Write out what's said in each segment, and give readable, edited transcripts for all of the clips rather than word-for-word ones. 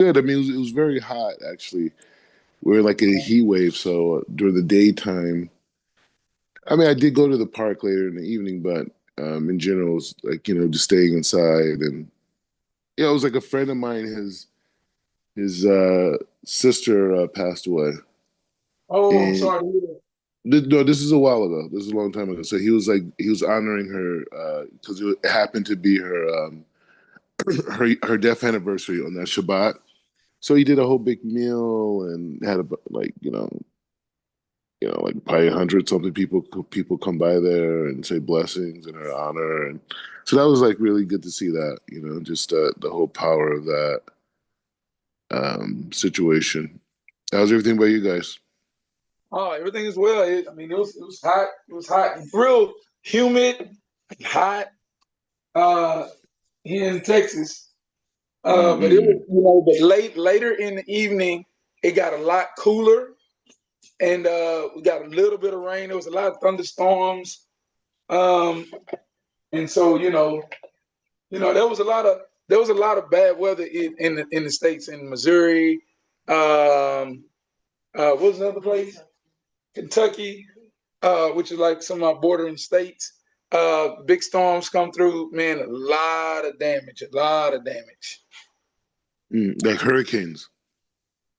Good. I mean, it was very hot actually. We're like in a heat wave, so during the daytime, I mean, I did go to the park later in the evening, but in general, it's like just staying inside, and it was like a friend of mine. His sister passed away, Oh, I'm and sorry to hear that. no, this is a while ago. This is a long time ago. So he was honoring her because it happened to be her death anniversary on that Shabbat. So he did a whole big meal and had like like probably 100 something people come by there and say blessings in her honor, and so that was like really good to see that, just the whole power of that situation. How's everything by you guys? Oh, everything is well. I mean, it was hot. It was hot, real humid, hot uh, here in Texas. But it was, Mm-mm. but later in the evening, it got a lot cooler, and we got a little bit of rain. There was a lot of thunderstorms, um, and so there was a lot of bad weather in the states in Missouri. What was another place? Kentucky, which is like some of our bordering states. Big storms come through, man, a lot of damage, a lot of damage. Like hurricanes,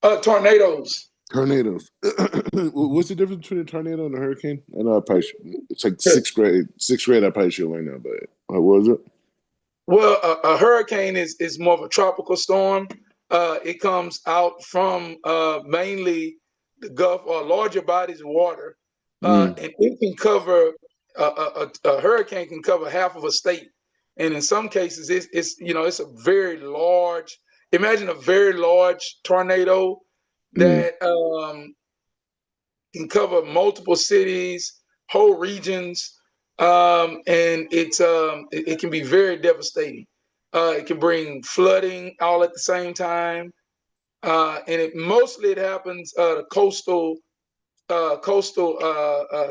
Tornadoes. tornadoes. What's the difference between a tornado and a hurricane? I know I probably it's like sixth grade. Sixth grade, I probably should learn that, but what was it? Well, a hurricane is more of a tropical storm. It comes out from mainly the Gulf or larger bodies of water, Mm, and it can cover a hurricane can cover half of a state, and in some cases, it's a very large. Imagine a very large tornado mm. that can cover multiple cities, whole regions, and it can be very devastating. It can bring flooding all at the same time, and it happens the coastal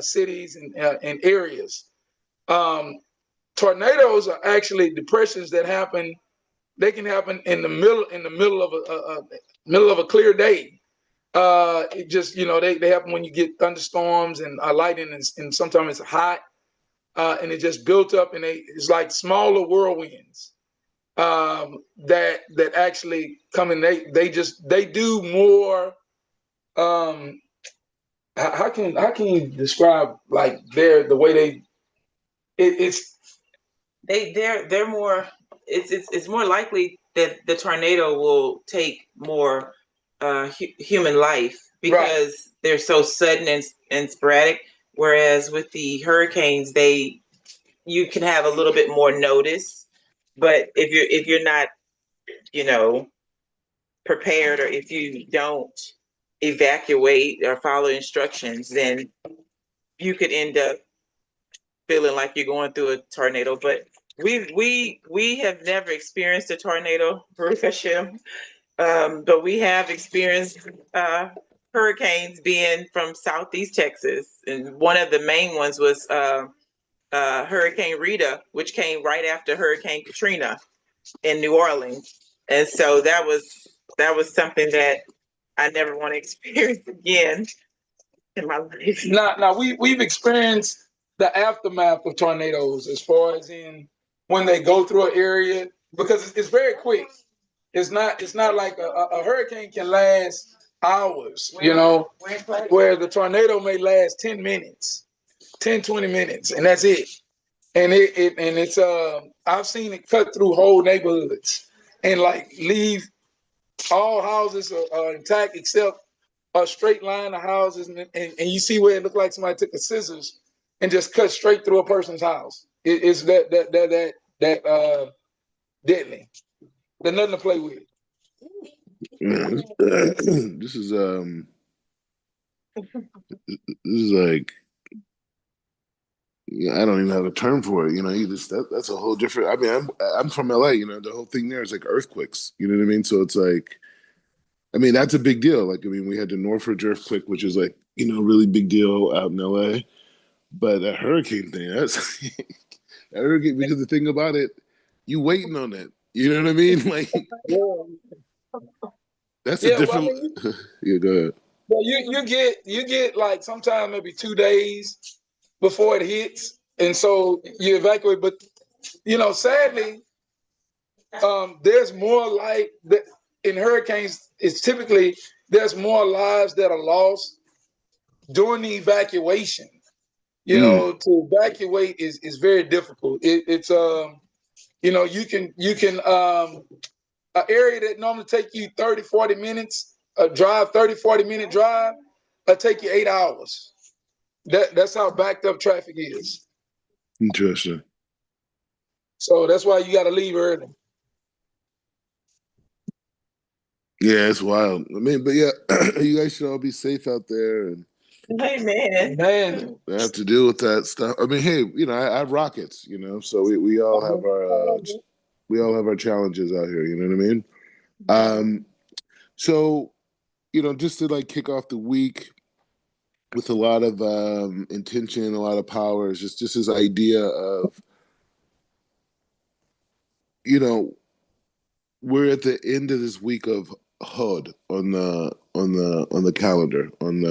cities and areas. Um, Tornadoes are actually depressions that happen. They can happen in the middle of a clear day. It just they happen when you get thunderstorms and lightning, and sometimes it's hot, and it just built up, and it's like smaller whirlwinds that actually come in. They do more. Um, how can you describe like the way it's They're more. It's more likely that the tornado will take more human life right. because they're so sudden and sporadic. Whereas with the hurricanes, you can have a little bit more notice. But if you're not, you know, prepared, or if you don't evacuate or follow instructions, then you could end up feeling like you're going through a tornado. But we have never experienced a tornado, Baruch Hashem. But we have experienced hurricanes being from southeast Texas, and one of the main ones was Hurricane Rita, which came right after Hurricane Katrina in New Orleans, and so that was something that I never want to experience again in my life. Now we've experienced the aftermath of tornadoes, as far as in when they go through an area, because it's very quick. It's not like a hurricane can last hours, where the tornado may last 10 minutes, 10, 20 minutes, and that's it. And I've seen it cut through whole neighborhoods and like leave all houses are intact except a straight line of houses, and you see where it looked like somebody took a scissors and just cut straight through a person's house. It's that deadly. There's nothing to play with. This is like, I don't even have a term for it. That's a whole different. I mean, I'm from LA. The whole thing there is like earthquakes. You know what I mean? So it's like, I mean, that's a big deal. Like, I mean, we had the Northridge earthquake, which is like, really big deal out in LA. But that hurricane thing, that's that hurricane, because the thing about it, you waiting on it. You know what I mean? Like, Yeah. That's a Yeah, well, I different. mean, Yeah, go ahead. well, you get like sometime maybe 2 days before it hits, and so you evacuate. But sadly, there's more like that in hurricanes. It's typically there's more lives that are lost during the evacuation. Mm, To evacuate is very difficult. It's you can an area that normally take you 30, 40 minutes, a drive, 30, 40-minute drive, it'll take you 8 hours. That's how backed up traffic is. interesting. So that's why you got to leave early. Yeah, it's wild. I mean, but yeah, you guys should all be safe out there and Amen. Man, have to deal with that stuff. I mean, hey, I have rockets, so we all have our challenges out here. You know what I mean? Um, so just to like kick off the week with a lot of intention, a lot of power, is just this idea of you know we're at the end of this week of Hod on the calendar on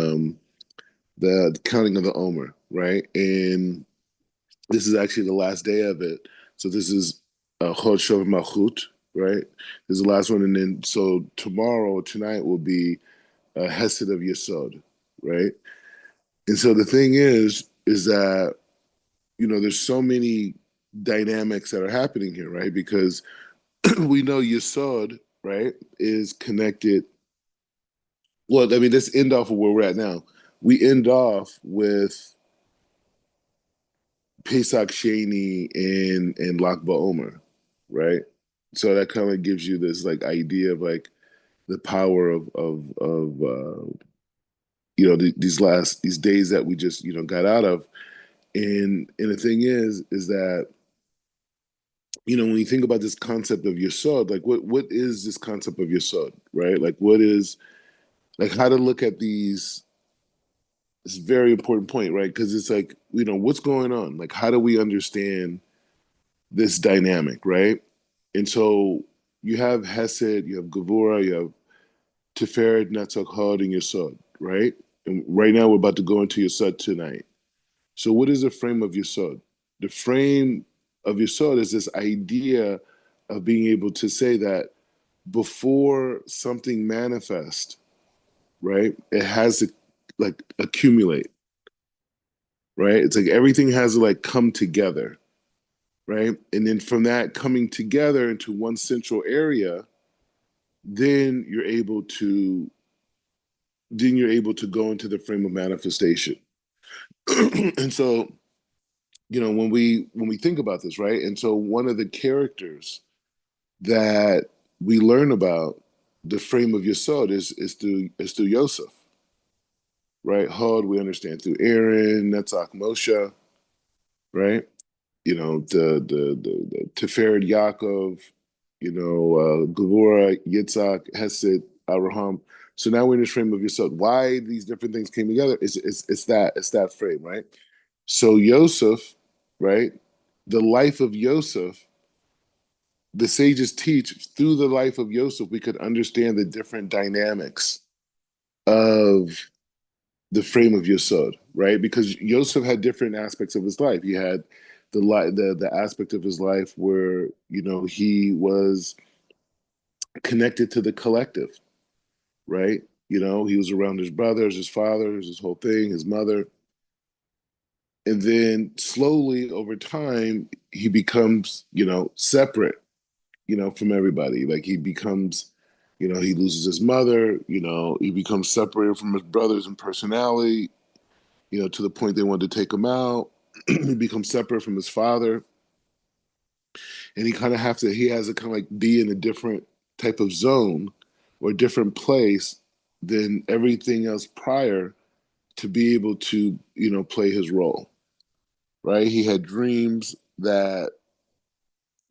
the counting of the Omer, right? And this is actually the last day of it. So this is Hod Shov Malchut, right? This is the last one, and then so tonight will be Hesed of Yesod, right? And so the thing is that there's so many dynamics that are happening here, right? Because we know Yesod, right, is connected. Well, I mean, let's end off of where we're at now. We end off with Pesach Sheni and Lag BaOmer, right? So that kind of gives you this like idea of like the power of these days that we just got out of. And the thing is that when you think about this concept of Yesod, like what is this concept of Yesod, right? Like what is like how to look at these. It's a very important point, right? Because it's like what's going on. Like how do we understand this dynamic, right? And so you have Hesed, you have Gevura, you have Tiferet, Netzach, Hod, and Yesod, right? And right now we're about to go into Yesod tonight. So what is the frame of Yesod? The frame of Yesod is this idea of being able to say that before something manifests, right, it has to like accumulate, right? It's like everything has to like come together, right? And then from that coming together into one central area, then you're able to go into the frame of manifestation. And so, when we think about this, right? And so one of the characters that we learn about the frame of Yesod is through Yosef, right? Hod we understand through Aaron, Netzach, Moshe, right? The Tiferet Yaakov, Gevura, Yitzhak, Hesed, Abraham. So now we're in this frame of Yesod. Why these different things came together? It's that frame, right? So Yosef, right? The life of Yosef, the sages teach through the life of Yosef, we could understand the different dynamics of the frame of Yosod, right? Because Yosef had different aspects of his life. He had the aspect of his life where he was connected to the collective, right? He was around his brothers, his fathers, his whole thing, his mother, and then slowly over time he becomes separate, from everybody. Like he becomes. He loses his mother. He becomes separated from his brothers in personality. To the point they wanted to take him out. He becomes separate from his father, and he has to kind of like be in a different type of zone or a different place than everything else prior to be able to play his role. Right? He had dreams that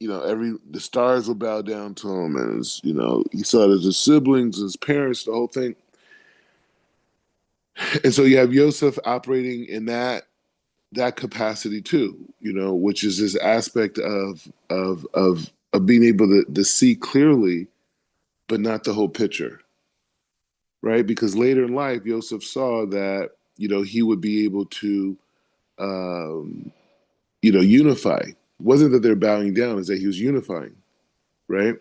every the stars would bow down to him, and he saw it as his siblings, his parents, the whole thing. And so you have Yosef operating in that capacity too, which is this aspect of being able to see clearly, but not the whole picture, right? Because later in life, Joseph saw that, he would be able to, um, unify. It wasn't that they're bowing down, it's that he was unifying, right?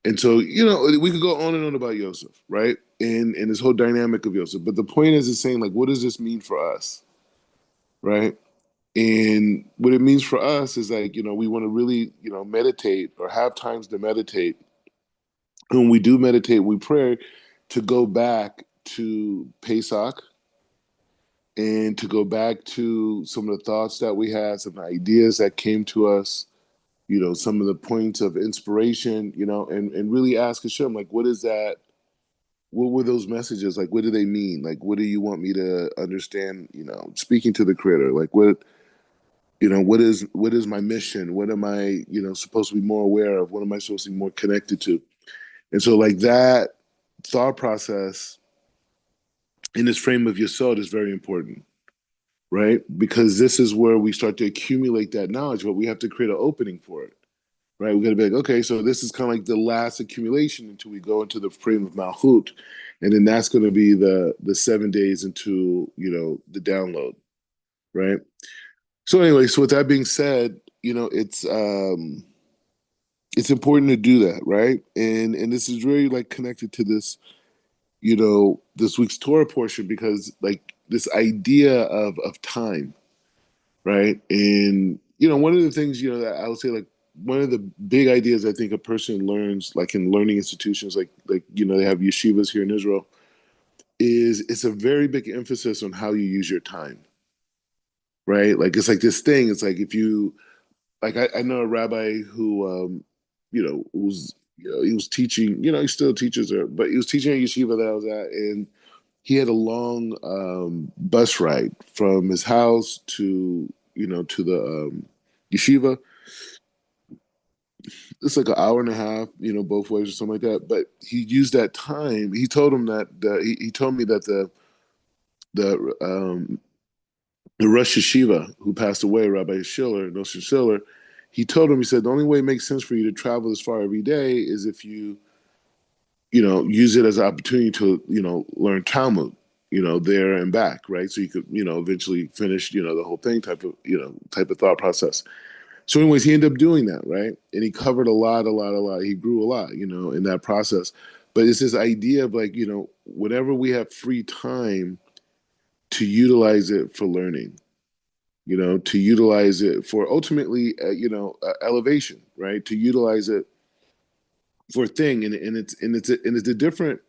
And so, we could go on and on about Joseph, right? And this whole dynamic of Joseph. But the point is saying, like, what does this mean for us, right? And what it means for us is like, we want to really, meditate or have times to meditate. And when we do meditate, we pray to go back to Pesach and to go back to some of the thoughts that we had, some ideas that came to us, some of the points of inspiration, and really ask Hashem, like, what is that? What were those messages? Like, what do they mean? Like, what do you want me to understand, speaking to the creator? Like, what is my mission? What am I, supposed to be more aware of? What am I supposed to be more connected to? And so like that thought process in this frame of Yesod is very important, right? Because this is where we start to accumulate that knowledge, but we have to create an opening for it, right? We got to be like, okay, so this is kind of like the last accumulation until we go into the frame of Malchut, and then that's going to be the 7 days into the download, right? So anyway, so with that being said, it's important to do that, right? And this is really like connected to this week's Torah portion, because like this idea of time, right? And one of the things that I would say, like, one of the big ideas I think a person learns, like in learning institutions, like they have yeshivas here in Israel, is it's a very big emphasis on how you use your time, right? Like it's like this thing. It's like if you like I know a rabbi who was he was teaching, he still teaches there, but he was teaching at yeshiva that I was at, and he had a long bus ride from his house to the yeshiva. It's like an hour and a half, both ways or something like that. But he used that time. He told him that he told me that the the Rosh Yeshiva who passed away, Rabbi Schiller, Nosson Schiller, he told him, he said, the only way it makes sense for you to travel this far every day is if you, use it as an opportunity to, learn Talmud, there and back, right? So you could, eventually finish, the whole thing type of thought process. So anyways, he ended up doing that, right? And he covered a lot, a lot, a lot. He grew a lot, in that process. But it's this idea of like, whenever we have free time, to utilize it for learning, to utilize it for ultimately, elevation, right? To utilize it for a thing, and it's a different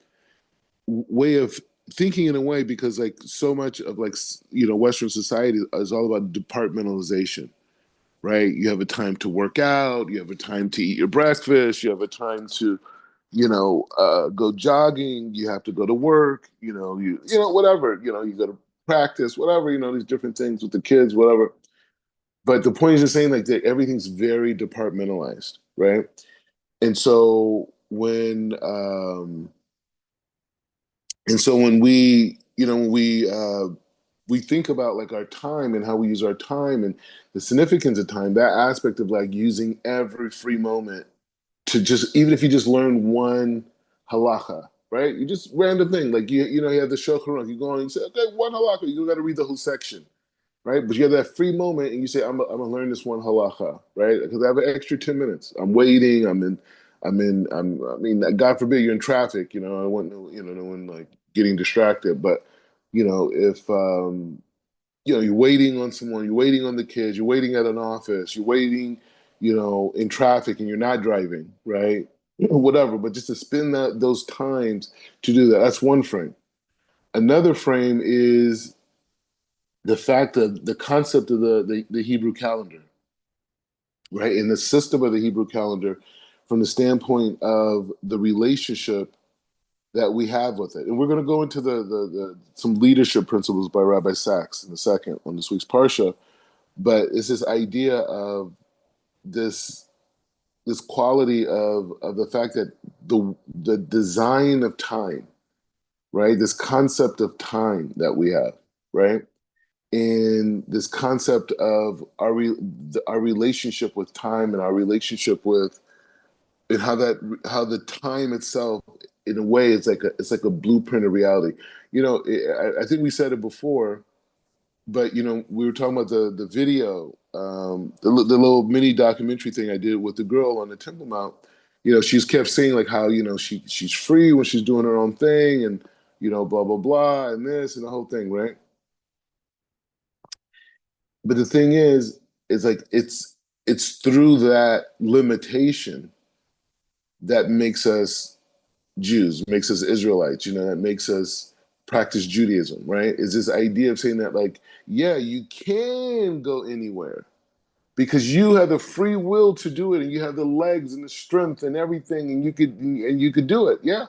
way of thinking in a way, because like so much of like Western society is all about departmentalization, right? You have a time to work out, you have a time to eat your breakfast, you have a time to go jogging, you have to go to work, whatever, you go to practice, whatever, these different things with the kids, whatever. But the point is just saying like that everything's very departmentalized, right? And so when we think about like our time and how we use our time and the significance of time, that aspect of like using every free moment to just, even if you just learn one halacha, right? You just random thing, like you have the Shulchan Aruch, you go on and you say, okay, one halacha, you don't got to read the whole section, right? But you have that free moment and you say, I'm gonna learn this one halacha, right? Because I have an extra 10 minutes. I'm waiting. I mean, God forbid you're in traffic. I want no one like getting distracted. But if you're waiting on someone, you're waiting on the kids, you're waiting at an office, you're waiting, in traffic, and you're not driving, right? Whatever. But just to spend those times to do that, that's one frame. Another frame is the fact that the concept of the Hebrew calendar, right? And the system of the Hebrew calendar from the standpoint of the relationship that we have with it. And we're going to go into the some leadership principles by Rabbi Sachs in a second on this week's Parsha. But it's this idea of this this quality of the fact that the design of time, right? This concept of time that we have, right? In this concept of our relationship with time and our relationship with, and how the time itself in a way, it's like a blueprint of reality. I think we said it before, but we were talking about the video, the little mini documentary thing I did with the girl on the Temple Mount. She's kept saying like how she's free when she's doing her own thing, and blah blah blah, and this and the whole thing, right? But the thing is like it's through that limitation that makes us Jews, makes us Israelites, that makes us practice Judaism, right? Is this idea of saying that, like, yeah, you can go anywhere because you have the free will to do it, and you have the legs and the strength and everything, and you could do it, yeah.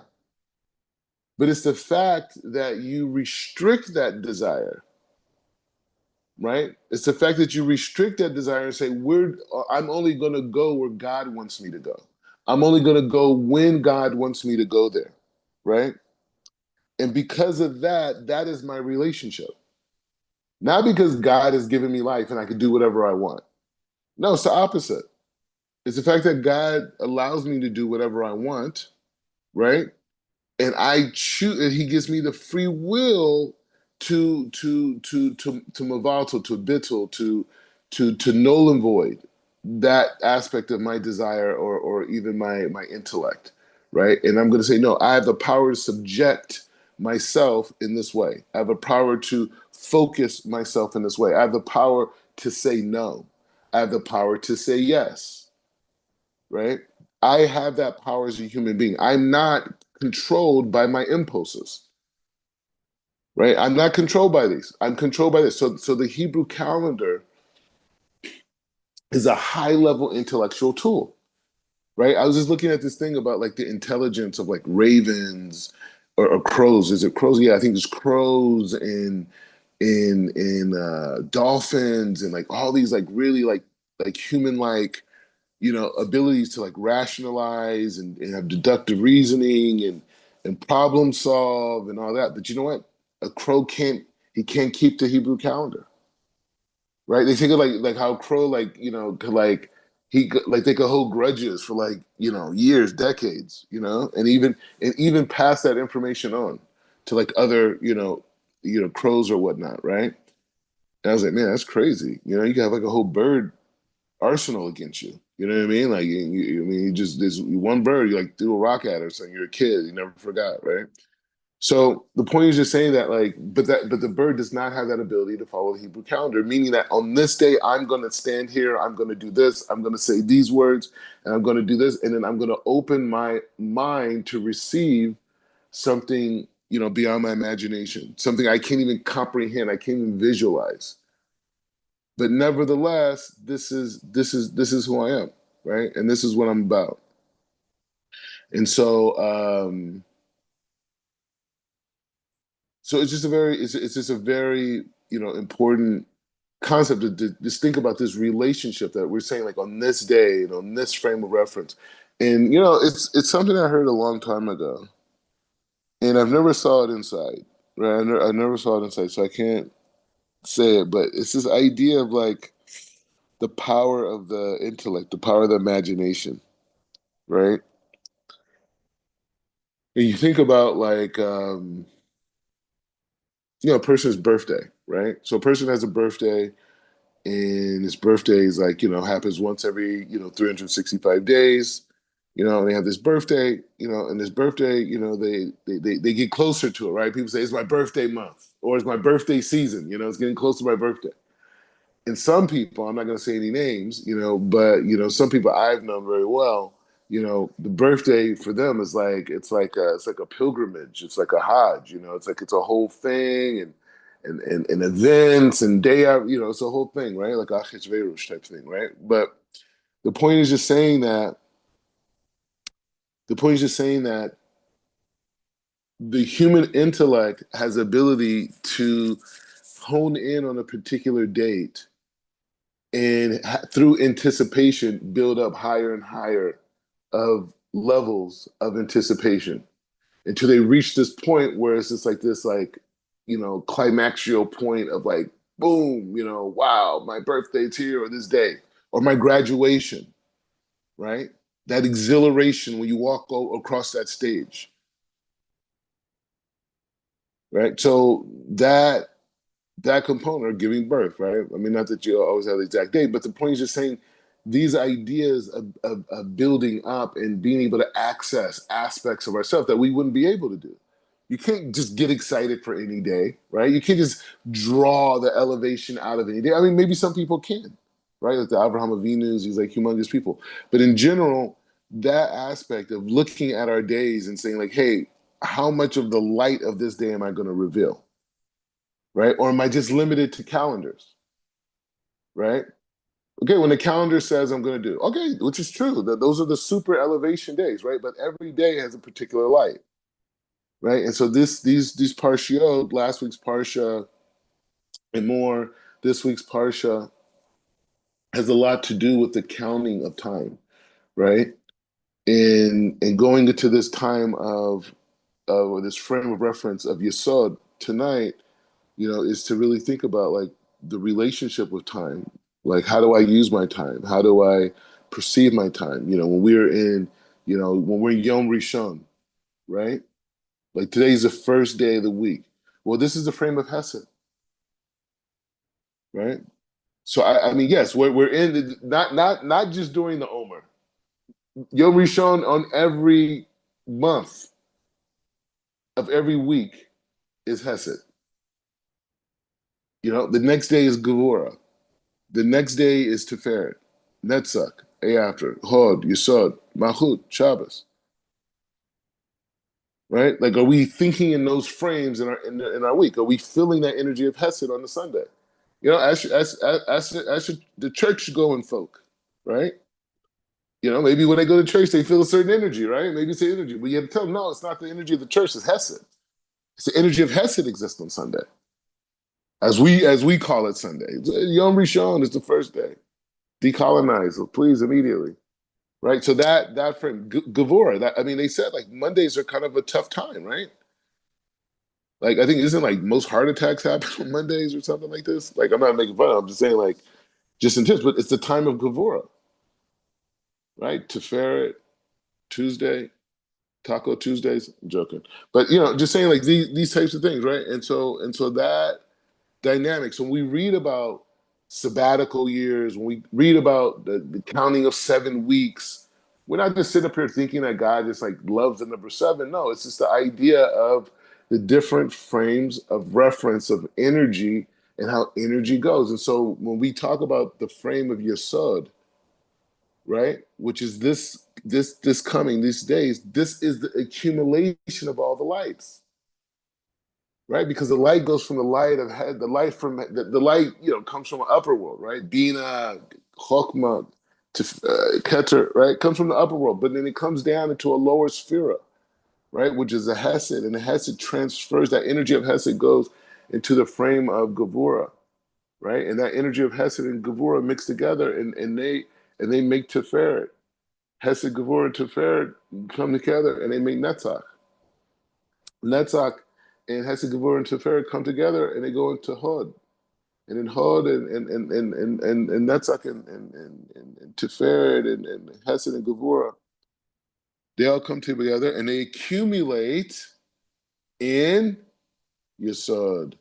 But it's the fact that you restrict that desire, right? It's the fact that you restrict that desire and say, I'm only going to go where God wants me to go. I'm only going to go when God wants me to go there, right? And because of that, that is my relationship. Not because God has given me life and I can do whatever I want. No, it's the opposite. It's the fact that God allows me to do whatever I want, right? And I choose, and He gives me the free will to mavatal, to bittul, to null and void that aspect of my desire or even my intellect, right? And I'm going to say, no, I have the power to subject myself in this way. I have the power to focus myself in this way. I have the power to say no. I have the power to say yes, right? I have that power as a human being. I'm not controlled by my impulses, right? I'm not controlled by these. I'm controlled by this. So the Hebrew calendar is a high level intellectual tool, right? I was just looking at this thing about like the intelligence of like ravens or crows. Is it crows? Yeah, I think it's crows and in dolphins and like all these like really like human like abilities to like rationalize and have deductive reasoning and problem solve and all that. But you know what? A crow can't keep the Hebrew calendar, right? They think of like how crow like could like like they could hold grudges for like years, decades, and even pass that information on to like other crows or whatnot, right? And I was like, man, that's crazy. You can have like a whole bird arsenal against you. You know what I mean? Like, I mean, you just there's one bird, you like threw a rock at or something. You're a kid, you never forgot, right? So the point is just saying that, like, but the bird does not have that ability to follow the Hebrew calendar, meaning that on this day I'm going to stand here, I'm going to do this, I'm going to say these words, and I'm going to do this, and then I'm going to open my mind to receive something, beyond my imagination, something I can't even comprehend, I can't even visualize. But nevertheless, this is who I am, right? And this is what I'm about. And so it's just a very important concept to just think about this relationship that we're saying like on this day and on this frame of reference. And it's something I heard a long time ago, and I've never saw it inside, right? I never saw it inside, so I can't say it. But it's this idea of like the power of the intellect, the power of the imagination, right? And you think about like a person's birthday, right? So a person has a birthday, and his birthday is like happens once every 365 days. And they have this birthday, and this birthday, they get closer to it, right? People say it's my birthday month or it's my birthday season. It's getting close to my birthday. And some people, I'm not going to say any names, but some people I've known very well, the birthday for them is like it's like a pilgrimage, it's like a Hajj, it's like it's a whole thing, and events and day out, it's a whole thing, right? Like a Achashverosh type thing, right? But the point is just saying that the point is just saying that the human intellect has ability to hone in on a particular date and through anticipation build up higher and higher of levels of anticipation until they reach this point where it's just like this like climaxial point of like boom, wow, my birthday's here or this day or my graduation, right? That exhilaration when you walk across that stage, right? So that component of giving birth, right? I mean, not that you always have the exact date, but the point is just saying these ideas of building up and being able to access aspects of ourselves that we wouldn't be able to do. You can't just get excited for any day, right? You can't just draw the elevation out of any day. I mean, maybe some people can, right? Like the Abraham Avinu's, these like humongous people. But in general, that aspect of looking at our days and saying like, hey, how much of the light of this day am I going to reveal? Right? Or am I just limited to calendars? Right? Okay, when the calendar says I'm going to do, okay, which is true, that those are the super elevation days, right? But every day has a particular light, right? And so these parshiot, last week's parsha and more, this week's parsha has a lot to do with the counting of time, right? And going into this time of this frame of reference of Yesod tonight, is to really think about like the relationship with time. Like, how do I use my time? How do I perceive my time? When we're in Yom Rishon, right? Like today's the first day of the week. Well, this is the frame of Hesed, right? So I mean, yes, we're in not just during the Omer. Yom Rishon on every month of every week is Hesed. The next day is Gevurah. The next day is Tiferet, Netzach, day after, Hod, Yesod, Malchut, Shabbos. Right? Like, are we thinking in those frames in our week? Are we feeling that energy of Hesed on the Sunday? As the church going folk, right? Maybe when they go to church, they feel a certain energy, right? Maybe it's the energy. But you have to tell them, no, it's not the energy of the church, it's Hesed. It's the energy of Hesed exists on Sunday. As we call it Sunday. Yom Rishon is the first day. Decolonize, so please, immediately. Right. So that frame, Gevurah, I mean, they said like Mondays are kind of a tough time, right? Like, I think isn't like most heart attacks happen on Mondays or something like this. Like, I'm not making fun. I'm just saying like just in terms, but it's the time of Gevurah, right? Tiferet, Tuesday, Taco Tuesdays. I'm joking, but just saying like these types of things, right? And so that dynamics. When we read about sabbatical years, when we read about the counting of 7 weeks, we're not just sitting up here thinking that God just like loves the number seven. No, it's just the idea of the different frames of reference of energy and how energy goes. And so when we talk about the frame of Yesod, right, which is this coming these days, this is the accumulation of all the lights, right? Because the light goes from the light of head, the light, comes from an upper world, right? Bina, Chokmah, to Keter, right? Comes from the upper world, but then it comes down into a lower sphere, right? Which is a Hesed, and the Hesed transfers, that energy of Hesed goes into the frame of Gevurah, right? And that energy of Hesed and Gevurah mix together, and they make Tiferet. Hesed, Gevurah, and Tiferet come together, and they make Netzach. Netzach and Hesed, Gevurah, and Tiferet come together, and they go into Hod. And then Hod and Netzach and Tiferet and Hesed and Gevurah, they all come together and they accumulate in Yesod.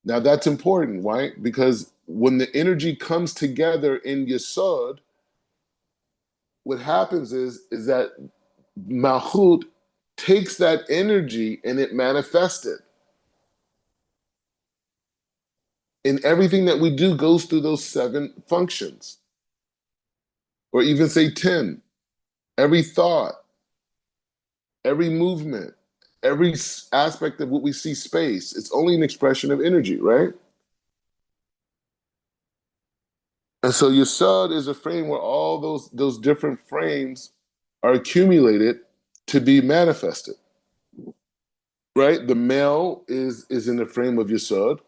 Now that's important, right? Because when the energy comes together in Yesod, what happens is that Malchut takes that energy and it manifests it. And everything that we do goes through those 7 functions, or even say 10. Every thought, every movement, every aspect of what we see space, it's only an expression of energy, right? And so Yesod is a frame where all those different frames are accumulated to be manifested, right? The male is in the frame of Yesod,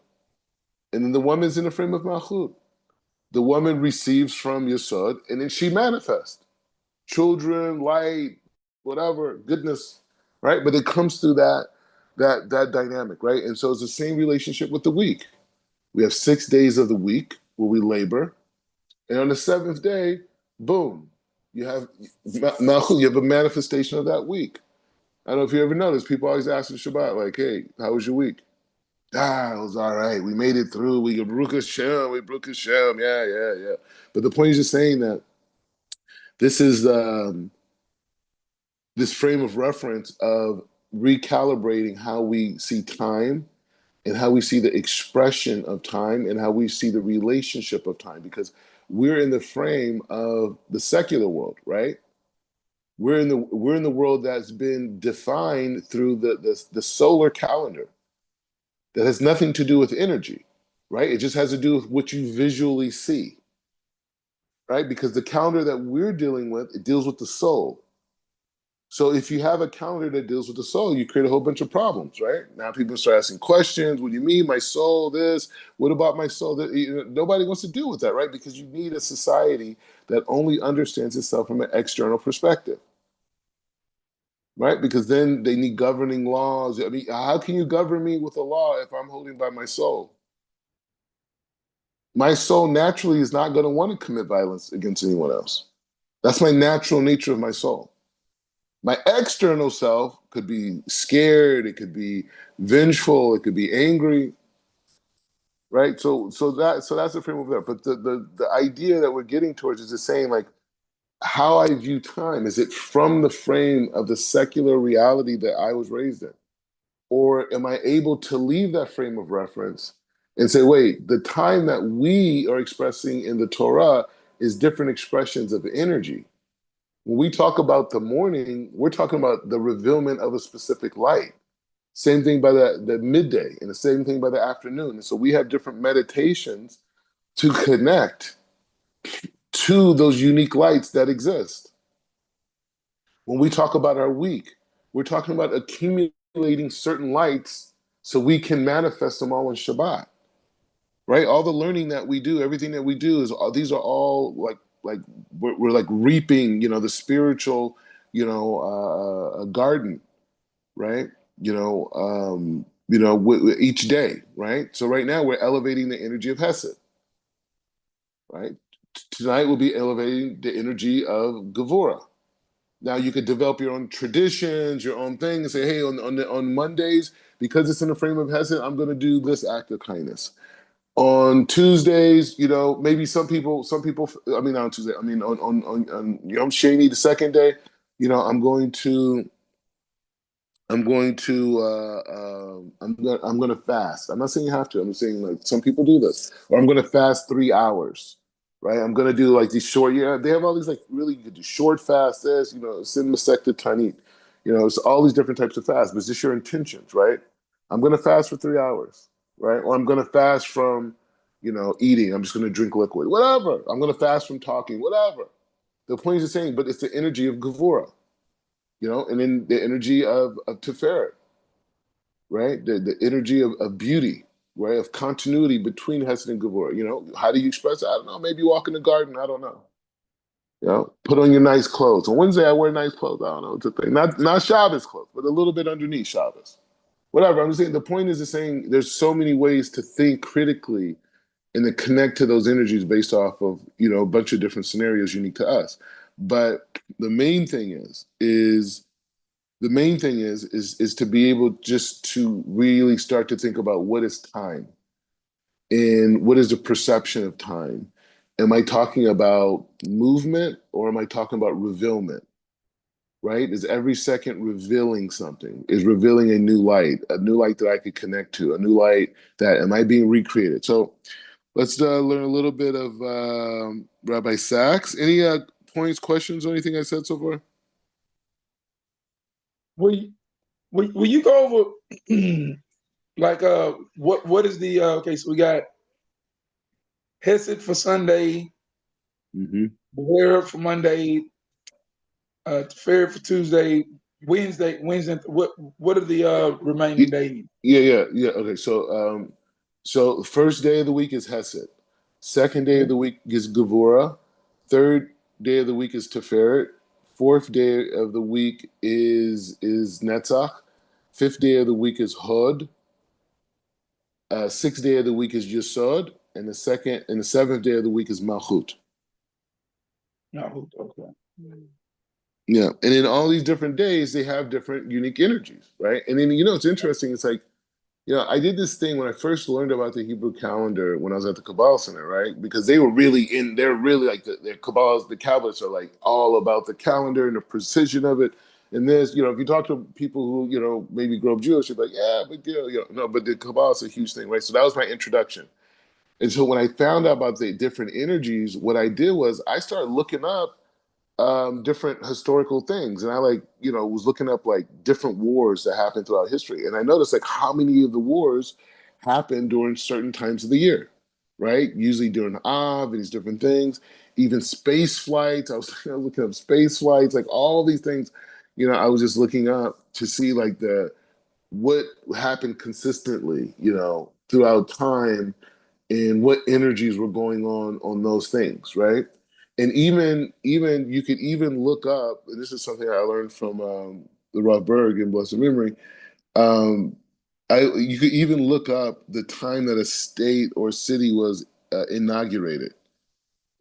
and then the woman's in the frame of Malchut. The woman receives from Yesod, and then she manifests children, light, whatever, goodness, right? But it comes through that dynamic, right? And so it's the same relationship with the week. We have 6 days of the week where we labor, and on the 7th day, boom, you have Malchut, you have a manifestation of that week. I don't know if you ever noticed, people always ask in Shabbat, like, hey, how was your week? It was all right. We made it through. We Baruch Hashem. We Baruch Hashem. Yeah, yeah, yeah. But the point is just saying that this is this frame of reference of recalibrating how we see time and how we see the expression of time and how we see the relationship of time, because we're in the frame of the secular world, right? We're in the world that's been defined through the solar calendar that has nothing to do with energy, right? It just has to do with what you visually see, right? Because the calendar that we're dealing with, it deals with the soul. So if you have a calendar that deals with the soul, you create a whole bunch of problems, right? Now people start asking questions. What do you mean, my soul? This? What about my soul? That? Nobody wants to deal with that, right? Because you need a society that only understands itself from an external perspective, right? Because then they need governing laws. I mean, how can you govern me with a law if I'm holding by my soul? My soul naturally is not going to want to commit violence against anyone else. That's my natural nature of my soul. My external self could be scared, it could be vengeful, it could be angry, right? So that's the framework there. But the idea that we're getting towards is just saying, like, how I view time, is it from the frame of the secular reality that I was raised in? Or am I able to leave that frame of reference and say, wait, the time that we are expressing in the Torah is different expressions of energy. When we talk about the morning, we're talking about the revealment of a specific light. Same thing by the midday, and the same thing by the afternoon. And so we have different meditations to connect to those unique lights that exist. When we talk about our week, we're talking about accumulating certain lights so we can manifest them all in Shabbat, right? All the learning that we do, everything that we do is these are all like we're like reaping, the spiritual, garden, right? Each day, right? So right now we're elevating the energy of Hesed, right? Tonight we'll be elevating the energy of Gevurah. Now you could develop your own traditions, your own thing, and say, hey, on Mondays, because it's in the frame of Hesed, I'm going to do this act of kindness. On Tuesdays, maybe some people, I mean, not on Tuesday, I mean, on Yom Sheni, the second day, I'm going to I'm going to fast. I'm not saying you have to. I'm saying, like, some people do this. Or I'm going to fast 3 hours, right? I'm going to do like these short. Yeah, they have all these like really good short fasts. Sin Masecta Tanit. It's all these different types of fasts. But it's just your intentions, right? I'm going to fast for 3 hours, right? Or I'm going to fast from, eating. I'm just going to drink liquid, whatever. I'm going to fast from talking, whatever. The point is the same, but it's the energy of Gevurah, and then the energy of Tiferet, right? The energy of beauty, right? Of continuity between Hesed and Gevurah. How do you express it? I don't know. Maybe walk in the garden. I don't know. Put on your nice clothes. On Wednesday, I wear nice clothes. I don't know. It's a thing. Not Shabbos clothes, but a little bit underneath Shabbos. Whatever. I'm just saying, the point is just saying there's so many ways to think critically and to connect to those energies based off of, a bunch of different scenarios unique to us. But the main thing is to be able just to really start to think about what is time and what is the perception of time. Am I talking about movement or am I talking about revealment? Right? Is every second revealing something? Is revealing a new light that I could connect to, a new light that am I being recreated? So let's learn a little bit of Rabbi Sachs. Any points, questions, or anything I said so far? Will you go over like what is the okay? So we got Hesed for Sunday, Mm-hmm. Beware for Monday, Fair for Tuesday, Wednesday. What are the remaining days? Yeah. Okay, so first day of the week is Hesed. Second day of the week is Gevurah. Third day of the week is Tiferet. Fourth day of the week is Netzach. Fifth day of the week is Hod. Sixth day of the week is Yesod, and the seventh day of the week is Malchut. No, okay. Yeah, and in all these different days, they have different unique energies, right? And then it's interesting. It's like I did this thing when I first learned about the Hebrew calendar when I was at the Kabbalah Center, right? Because they were really they're really like their Kabbalists, the Kabbalists are like all about the calendar and the precision of it. And this, if you talk to people who, maybe grew up Jewish, you're like, yeah, big deal, no, but the Kabbalah is a huge thing, right? So that was my introduction. And so when I found out about the different energies, what I did was I started looking up different historical things. And I was looking up like different wars that happened throughout history. And I noticed like how many of the wars happened during certain times of the year, right? Usually during Av and these different things, even space flights. I was looking up space flights, like all these things, I was just looking up to see like what happened consistently, throughout time and what energies were going on those things, right? And even you could even look up, and this is something I learned from the Roth Berg in blessed memory. Um, you could even look up the time that a state or city was inaugurated,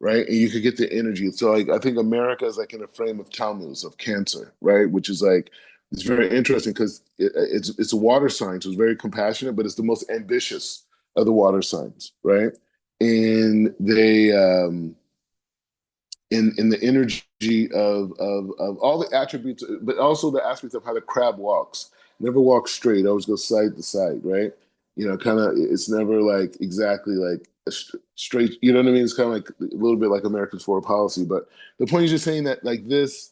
right? And you could get the energy. So like I think America is like in a frame of Tammuz of Cancer, right? Which is like it's very interesting because it's a water sign, so it's very compassionate, but it's the most ambitious of the water signs, right? And they in the energy of all the attributes, but also the aspects of how the crab walks. Never walks straight, always goes side to side, right? Kind of it's never like exactly like a straight, you know what I mean? It's kind of like a little bit like America's foreign policy. But the point is just saying that like these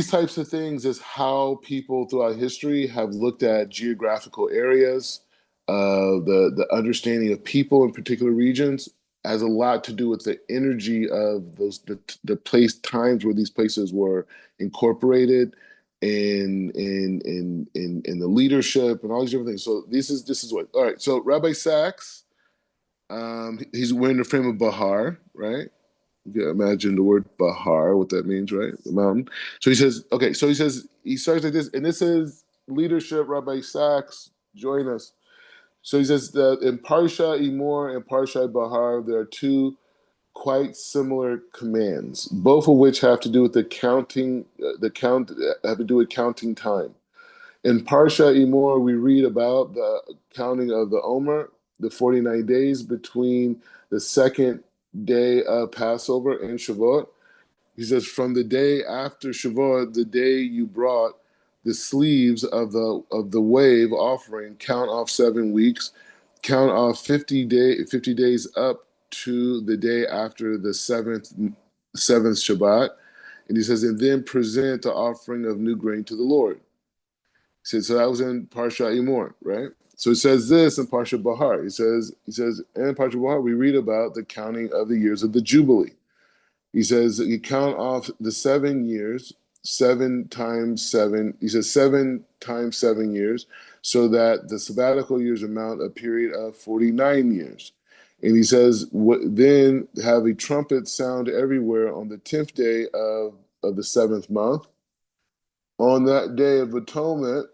types of things is how people throughout history have looked at geographical areas. The understanding of people in particular regions has a lot to do with the energy of the place times where these places were incorporated in the leadership and all these different things. So this is what all right. So Rabbi Sachs, he's wearing the frame of Bahar, right? You can imagine the word Bahar, what that means, right? The mountain. So he says, okay, so he starts like this, and this is leadership, Rabbi Sachs, join us. So he says that in Parsha Emor and Parsha Bahar, there are two quite similar commands, both of which have to do with have to do with counting time. In Parsha Emor, we read about the counting of the Omer, the 49 days between the second day of Passover and Shavuot. He says, from the day after Shavuot, the day you brought the sleeves of the wave offering, count off 7 weeks, count off 50 days up to the day after the seventh Shabbat. And he says, and then present the offering of new grain to the Lord. He said, so that was in Parsha Emor, right? So it says this in Parsha Bahar. He says, in Parsha Bahar, we read about the counting of the years of the Jubilee. He says you count off the 7 years, 7 times 7. He says 7 times 7 years, so that the sabbatical years amount a period of 49 years. And he says, then have a trumpet sound everywhere on the 10th day of the seventh month. On that day of atonement,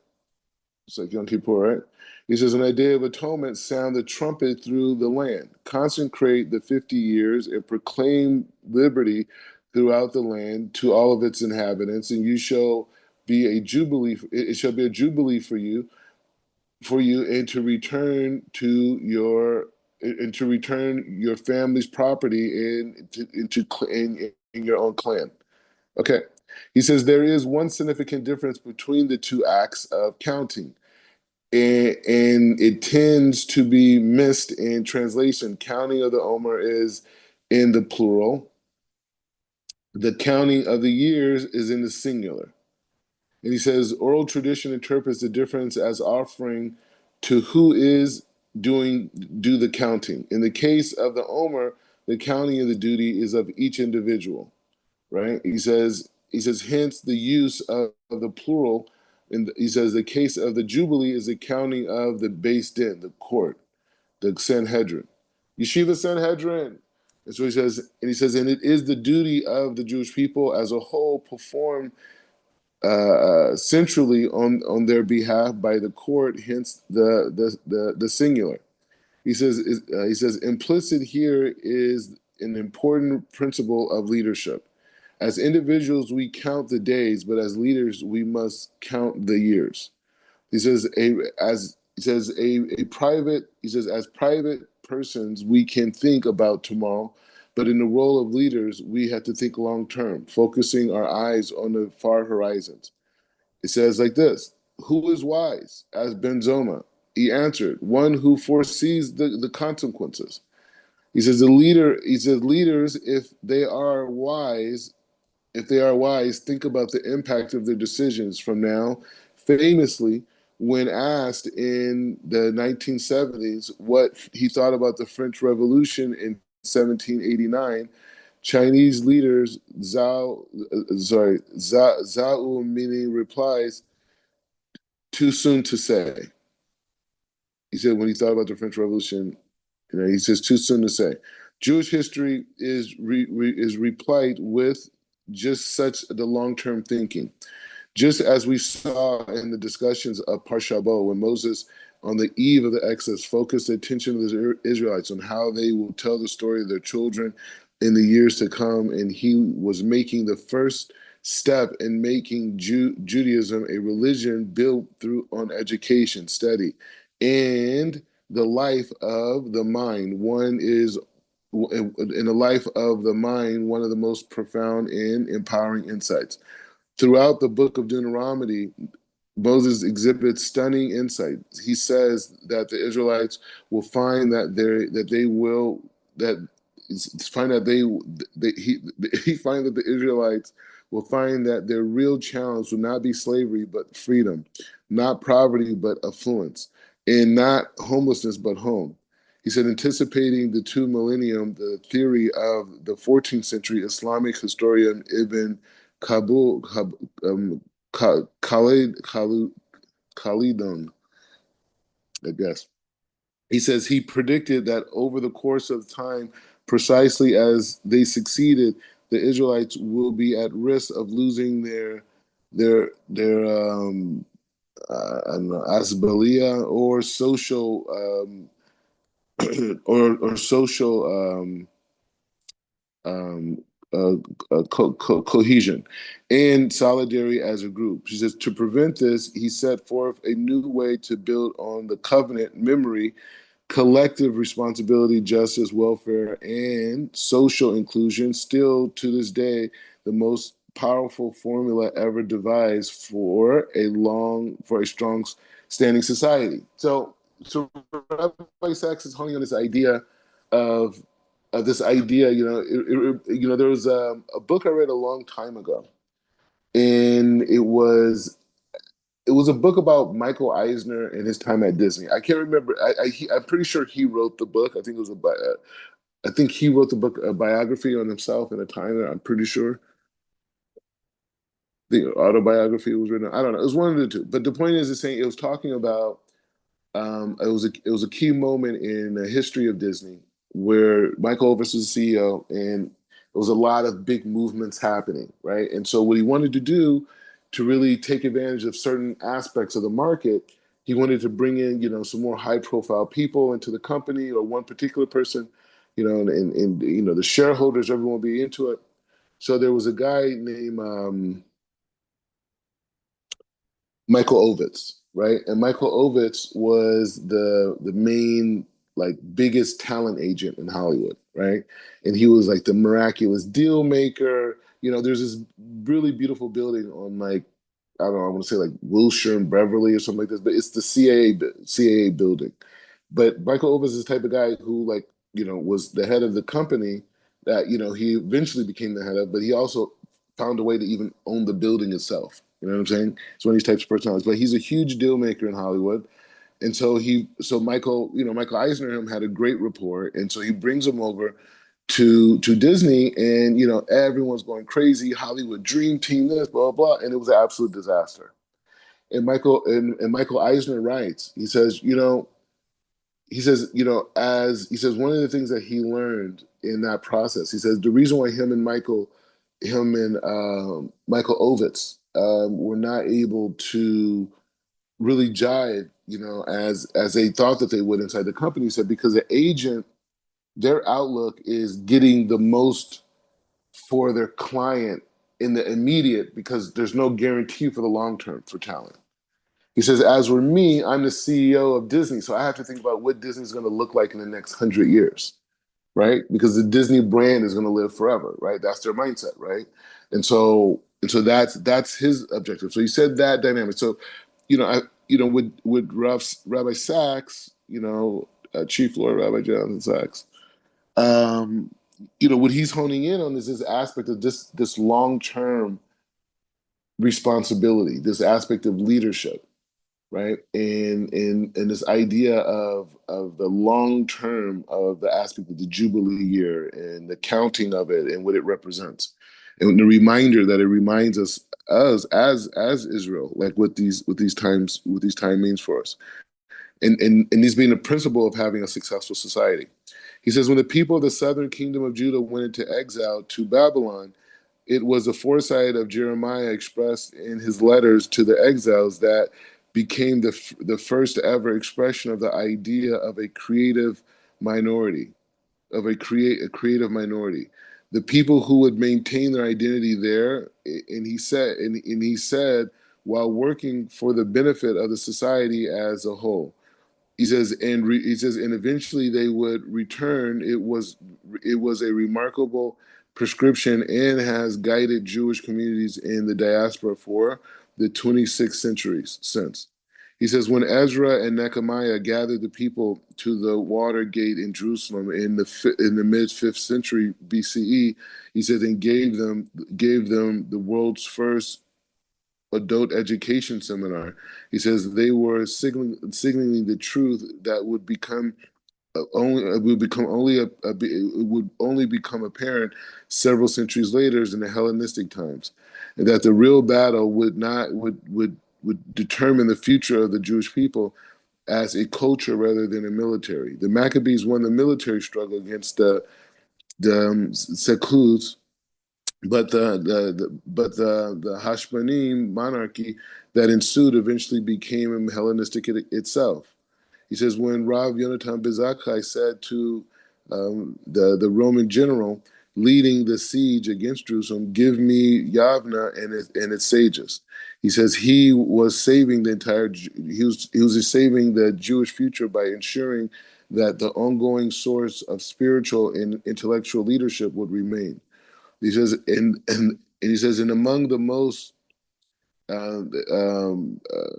it's like Yom Kippur, right? He says, on that day of atonement, sound the trumpet through the land, consecrate the 50 years, and proclaim liberty throughout the land to all of its inhabitants. And you shall be a jubilee. It shall be a jubilee for you, and to return your family's property in your own clan. Okay. He says there is one significant difference between the two acts of counting and it tends to be missed in translation. Counting of the Omer is in the plural. The counting of the years is in the singular. And he says oral tradition interprets the difference as offering to who is do the counting. In the case of the Omer, the counting of the duty is of each individual, right? He says hence the use of the plural. And he says the case of the Jubilee is the counting of the base din, the court, the Sanhedrin, Yeshiva Sanhedrin. And so he says, and it is the duty of the Jewish people as a whole performed centrally on their behalf by the court, hence the singular. He says implicit here is an important principle of leadership. As individuals, we count the days, but as leaders, we must count the years. He says, as private persons, we can think about tomorrow, but in the role of leaders, we have to think long term, focusing our eyes on the far horizons. It says like this: Who is wise? Asked Benzoma. He answered, one who foresees the consequences. He says, leaders, if they are wise, think about the impact of their decisions from now. Famously, when asked in the 1970s what he thought about the French Revolution in 1789, Chinese leaders Zhao Mini replies, "Too soon to say." He said when he thought about the French Revolution, he says too soon to say. Jewish history is replete with just such the long term thinking. Just as we saw in the discussions of Parshat Behar, when Moses, on the eve of the Exodus, focused the attention of the Israelites on how they will tell the story of their children in the years to come, and he was making the first step in making Judaism a religion built through on education, study, and the life of the mind. One is in the life of the mind, one of the most profound and empowering insights. Throughout the book of Deuteronomy, Moses exhibits stunning insight. He says that the Israelites will find that find that he find that the Israelites will find that their real challenge will not be slavery but freedom, not poverty but affluence, and not homelessness but home. He said, anticipating the two millennium, the theory of the 14th century Islamic historian Ibn Kabul, Khalidun, I guess. He says he predicted that over the course of time, precisely as they succeeded, the Israelites will be at risk of losing their I don't know, asbalia or social or social um, cohesion and solidarity as a group. She says to prevent this, he set forth a new way to build on the covenant memory, collective responsibility, justice, welfare, and social inclusion. Still to this day, the most powerful formula ever devised for a strong standing society. So Rabbi Sachs is honing on this idea of this idea. There was a book I read a long time ago, and it was a book about Michael Eisner and his time at Disney. I can't remember. I'm pretty sure he wrote the book. I think it was I think he wrote the book, a biography on himself in a time. I'm pretty sure the autobiography was written. I don't know. It was one of the two. But the point is saying it was talking about it was a key moment in the history of Disney where Michael Overs was the CEO, and there was a lot of big movements happening, right? And so what he wanted to do to really take advantage of certain aspects of the market, he wanted to bring in, some more high profile people into the company or one particular person, and the shareholders, everyone would be into it. So there was a guy named Michael Ovitz, right? And Michael Ovitz was the main biggest talent agent in Hollywood, right? And he was like the miraculous deal maker. There's this really beautiful building on I don't know, I want to say like Wilshire and Beverly or something like this, but it's the CAA building. But Michael Ovitz is the type of guy who was the head of the company that he eventually became the head of, but he also found a way to even own the building itself. You know what I'm saying? It's one of these types of personalities. But he's a huge deal maker in Hollywood. And so Michael Eisner and him had a great rapport. And so he brings him over to Disney, and everyone's going crazy, Hollywood dream team, this, blah, blah, blah. And it was an absolute disaster. And Michael Eisner writes, he says one of the things that he learned in that process, he says the reason why him and Michael Ovitz were not able to really jive, as they thought that they would inside the company. He said because the agent, their outlook is getting the most for their client in the immediate because there's no guarantee for the long term for talent. He says, as for me, I'm the CEO of Disney, so I have to think about what Disney's going to look like in the next 100 years, right? Because the Disney brand is going to live forever, right? That's their mindset, right? And so that's his objective. So he said that dynamic. So, with Rabbi Sachs, Chief Lord Rabbi Jonathan Sachs, um, what he's honing in on is this aspect of this long term responsibility, this aspect of leadership, right? And this idea of the long term of the aspect of the Jubilee year and the counting of it and what it represents, and the reminder that it reminds us as Israel, like what these time means for us, and these being the principle of having a successful society. He says, when the people of the southern kingdom of Judah went into exile to Babylon, it was the foresight of Jeremiah expressed in his letters to the exiles that became the first ever expression of the idea of a creative minority, a creative minority. The people who would maintain their identity there, and he said, while working for the benefit of the society as a whole. He says, and eventually they would return. It was a remarkable prescription and has guided Jewish communities in the diaspora for the 26th centuries since. He says, when Ezra and Nehemiah gathered the people to the water gate in Jerusalem in the mid 5th century BCE, he said, and gave them the world's first adult education seminar. He says they were signaling the truth that would only become apparent several centuries later in the Hellenistic times, and that the real battle would determine the future of the Jewish people as a culture rather than a military. The Maccabees won the military struggle against the Seleucids, but the Hashmonean monarchy that ensued eventually became Hellenistic itself. He says, when Rav Yonatan ben Zakkai said to the Roman general leading the siege against Jerusalem, "Give me Yavna and its sages." He says he was saving the Jewish future by ensuring that the ongoing source of spiritual and intellectual leadership would remain. He says, and he says, and among the most uh, um, uh,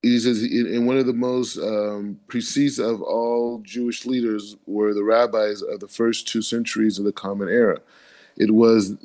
he says, and one of the most precise of all Jewish leaders were the rabbis of the first 2 centuries of the Common Era. It was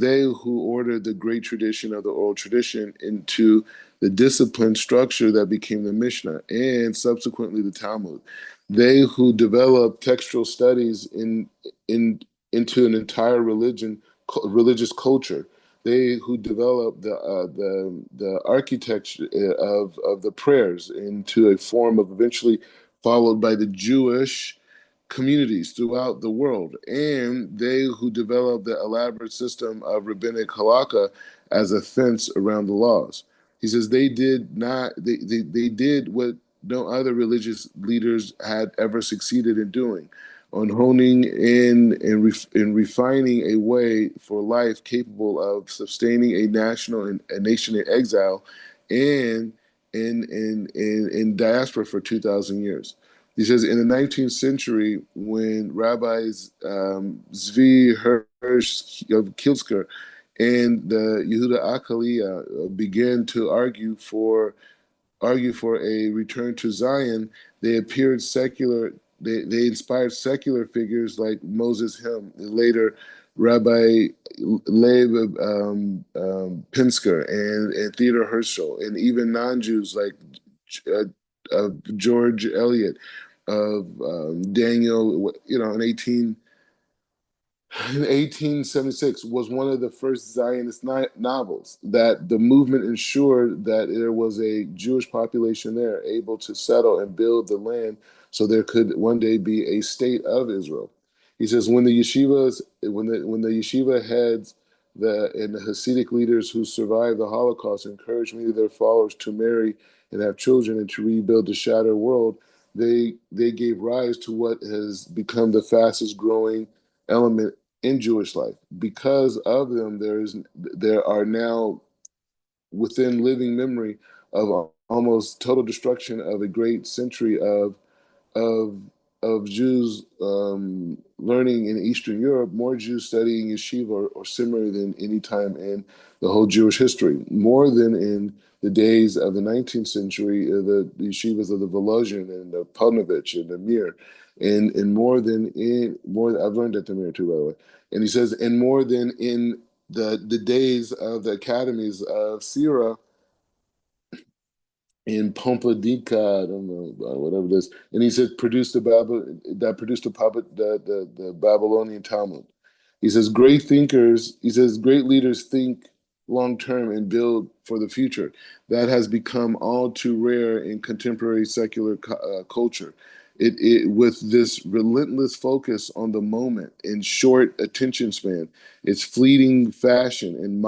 they who ordered the great tradition of the oral tradition into the disciplined structure that became the Mishnah and subsequently the Talmud. They who developed textual studies in into an entire religious culture. They who developed the architecture of the prayers into a form of eventually followed by the Jewish communities throughout the world, and they who developed the elaborate system of rabbinic halakha as a fence around the laws. He says they did what no other religious leaders had ever succeeded in doing, on honing in and refining a way for life capable of sustaining a nation in exile and in diaspora for 2,000 years. He says in the 19th century, when rabbis Zvi Hirsch of Kilsker and the Yehuda Akalia began to argue for a return to Zion, they appeared secular. They inspired secular figures like Moses Him, and later Rabbi Leib Pinsker and Theodor Herzl, and even non-Jews like uh, George Eliot, of Daniel, in 1876 was one of the first Zionist novels that the movement ensured that there was a Jewish population there able to settle and build the land so there could one day be a state of Israel. He says when the yeshiva heads and the Hasidic leaders who survived the Holocaust encouraged many of their followers to marry and have children and to rebuild the shattered world, they gave rise to what has become the fastest growing element in Jewish life. Because of them, there are now within living memory of almost total destruction of a great century of of Jews learning in Eastern Europe, more Jews studying yeshiva or similar than any time in the whole Jewish history, more than in the days of the 19th century, the yeshivas of the Volozhin and the Polnovich and the Mir, and more than in more. I've learned at the Mir too, by the way. And he says, and more than in the days of the academies of Sira in Pompadika, I don't know, whatever it is. And he said, produced the Babylonian Talmud. He says, he says, great leaders think long term and build for the future. That has become all too rare in contemporary secular culture. With this relentless focus on the moment and short attention span, it's fleeting fashion and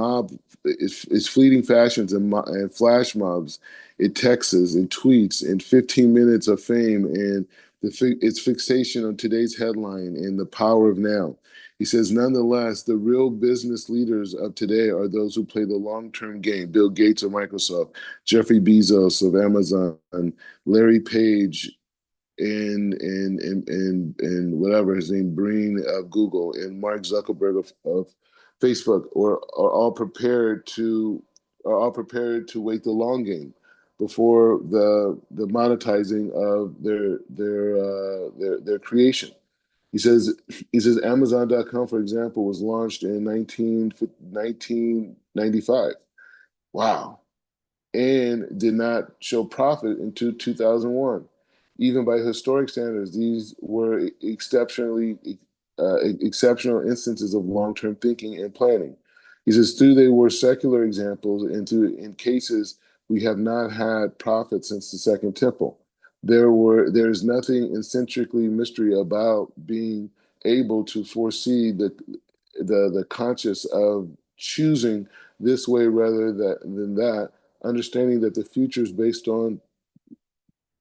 it's fleeting fashions and flash mobs, it texts and tweets and 15 minutes of fame and its fixation on today's headline and the power of now. He says, nonetheless, the real business leaders of today are those who play the long-term game. Bill Gates of Microsoft, Jeffrey Bezos of Amazon, Larry Page, and whatever his name, Breen of Google, and Mark Zuckerberg of Facebook, are all prepared to wait the long game before the monetizing of their creation. He says Amazon.com, for example, was launched in 1995. Wow. And did not show profit until 2001. Even by historic standards, these were exceptional instances of long-term thinking and planning. He says, through they were secular examples, and in cases we have not had profit since the Second Temple. There's nothing intrinsically mystery about being able to foresee the conscious of choosing this way rather than that, understanding that the future is based on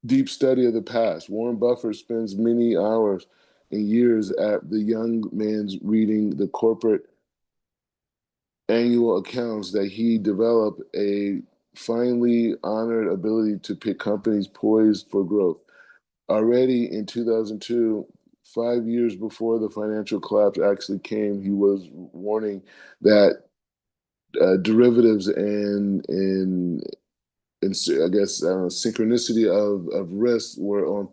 deep study of the past. Warren Buffett spends many hours and years at the young man's reading the corporate annual accounts that he developed a finely honored ability to pick companies poised for growth. Already in 2002, 5 years before the financial collapse actually came, he was warning that derivatives and I guess synchronicity of risks were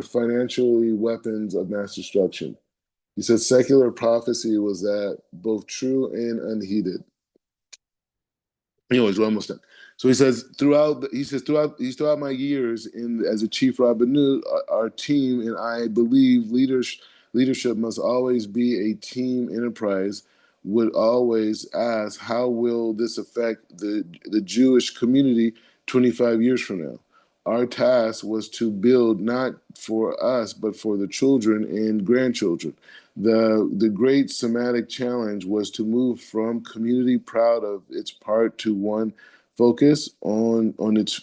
financially weapons of mass destruction. He said secular prophecy was that both true and unheeded. Anyways, we're almost done. So throughout my years in as a chief rabbinu, our team and I believe leadership must always be a team enterprise. Would always ask, how will this affect the Jewish community 25 years from now? Our task was to build not for us, but for the children and grandchildren. The great somatic challenge was to move from community proud of its part to one focus on its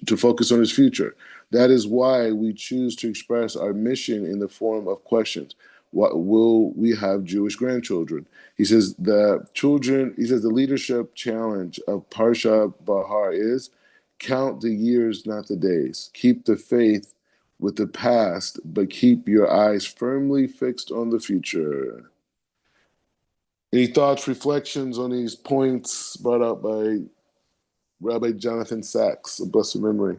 to focus on its future. That is why we choose to express our mission in the form of questions. What will we have Jewish grandchildren? He says the leadership challenge of Parshat Bahar is count the years, not the days. Keep the faith with the past, but keep your eyes firmly fixed on the future. Any thoughts, reflections on these points brought up by Rabbi Jonathan Sachs, of blessed memory?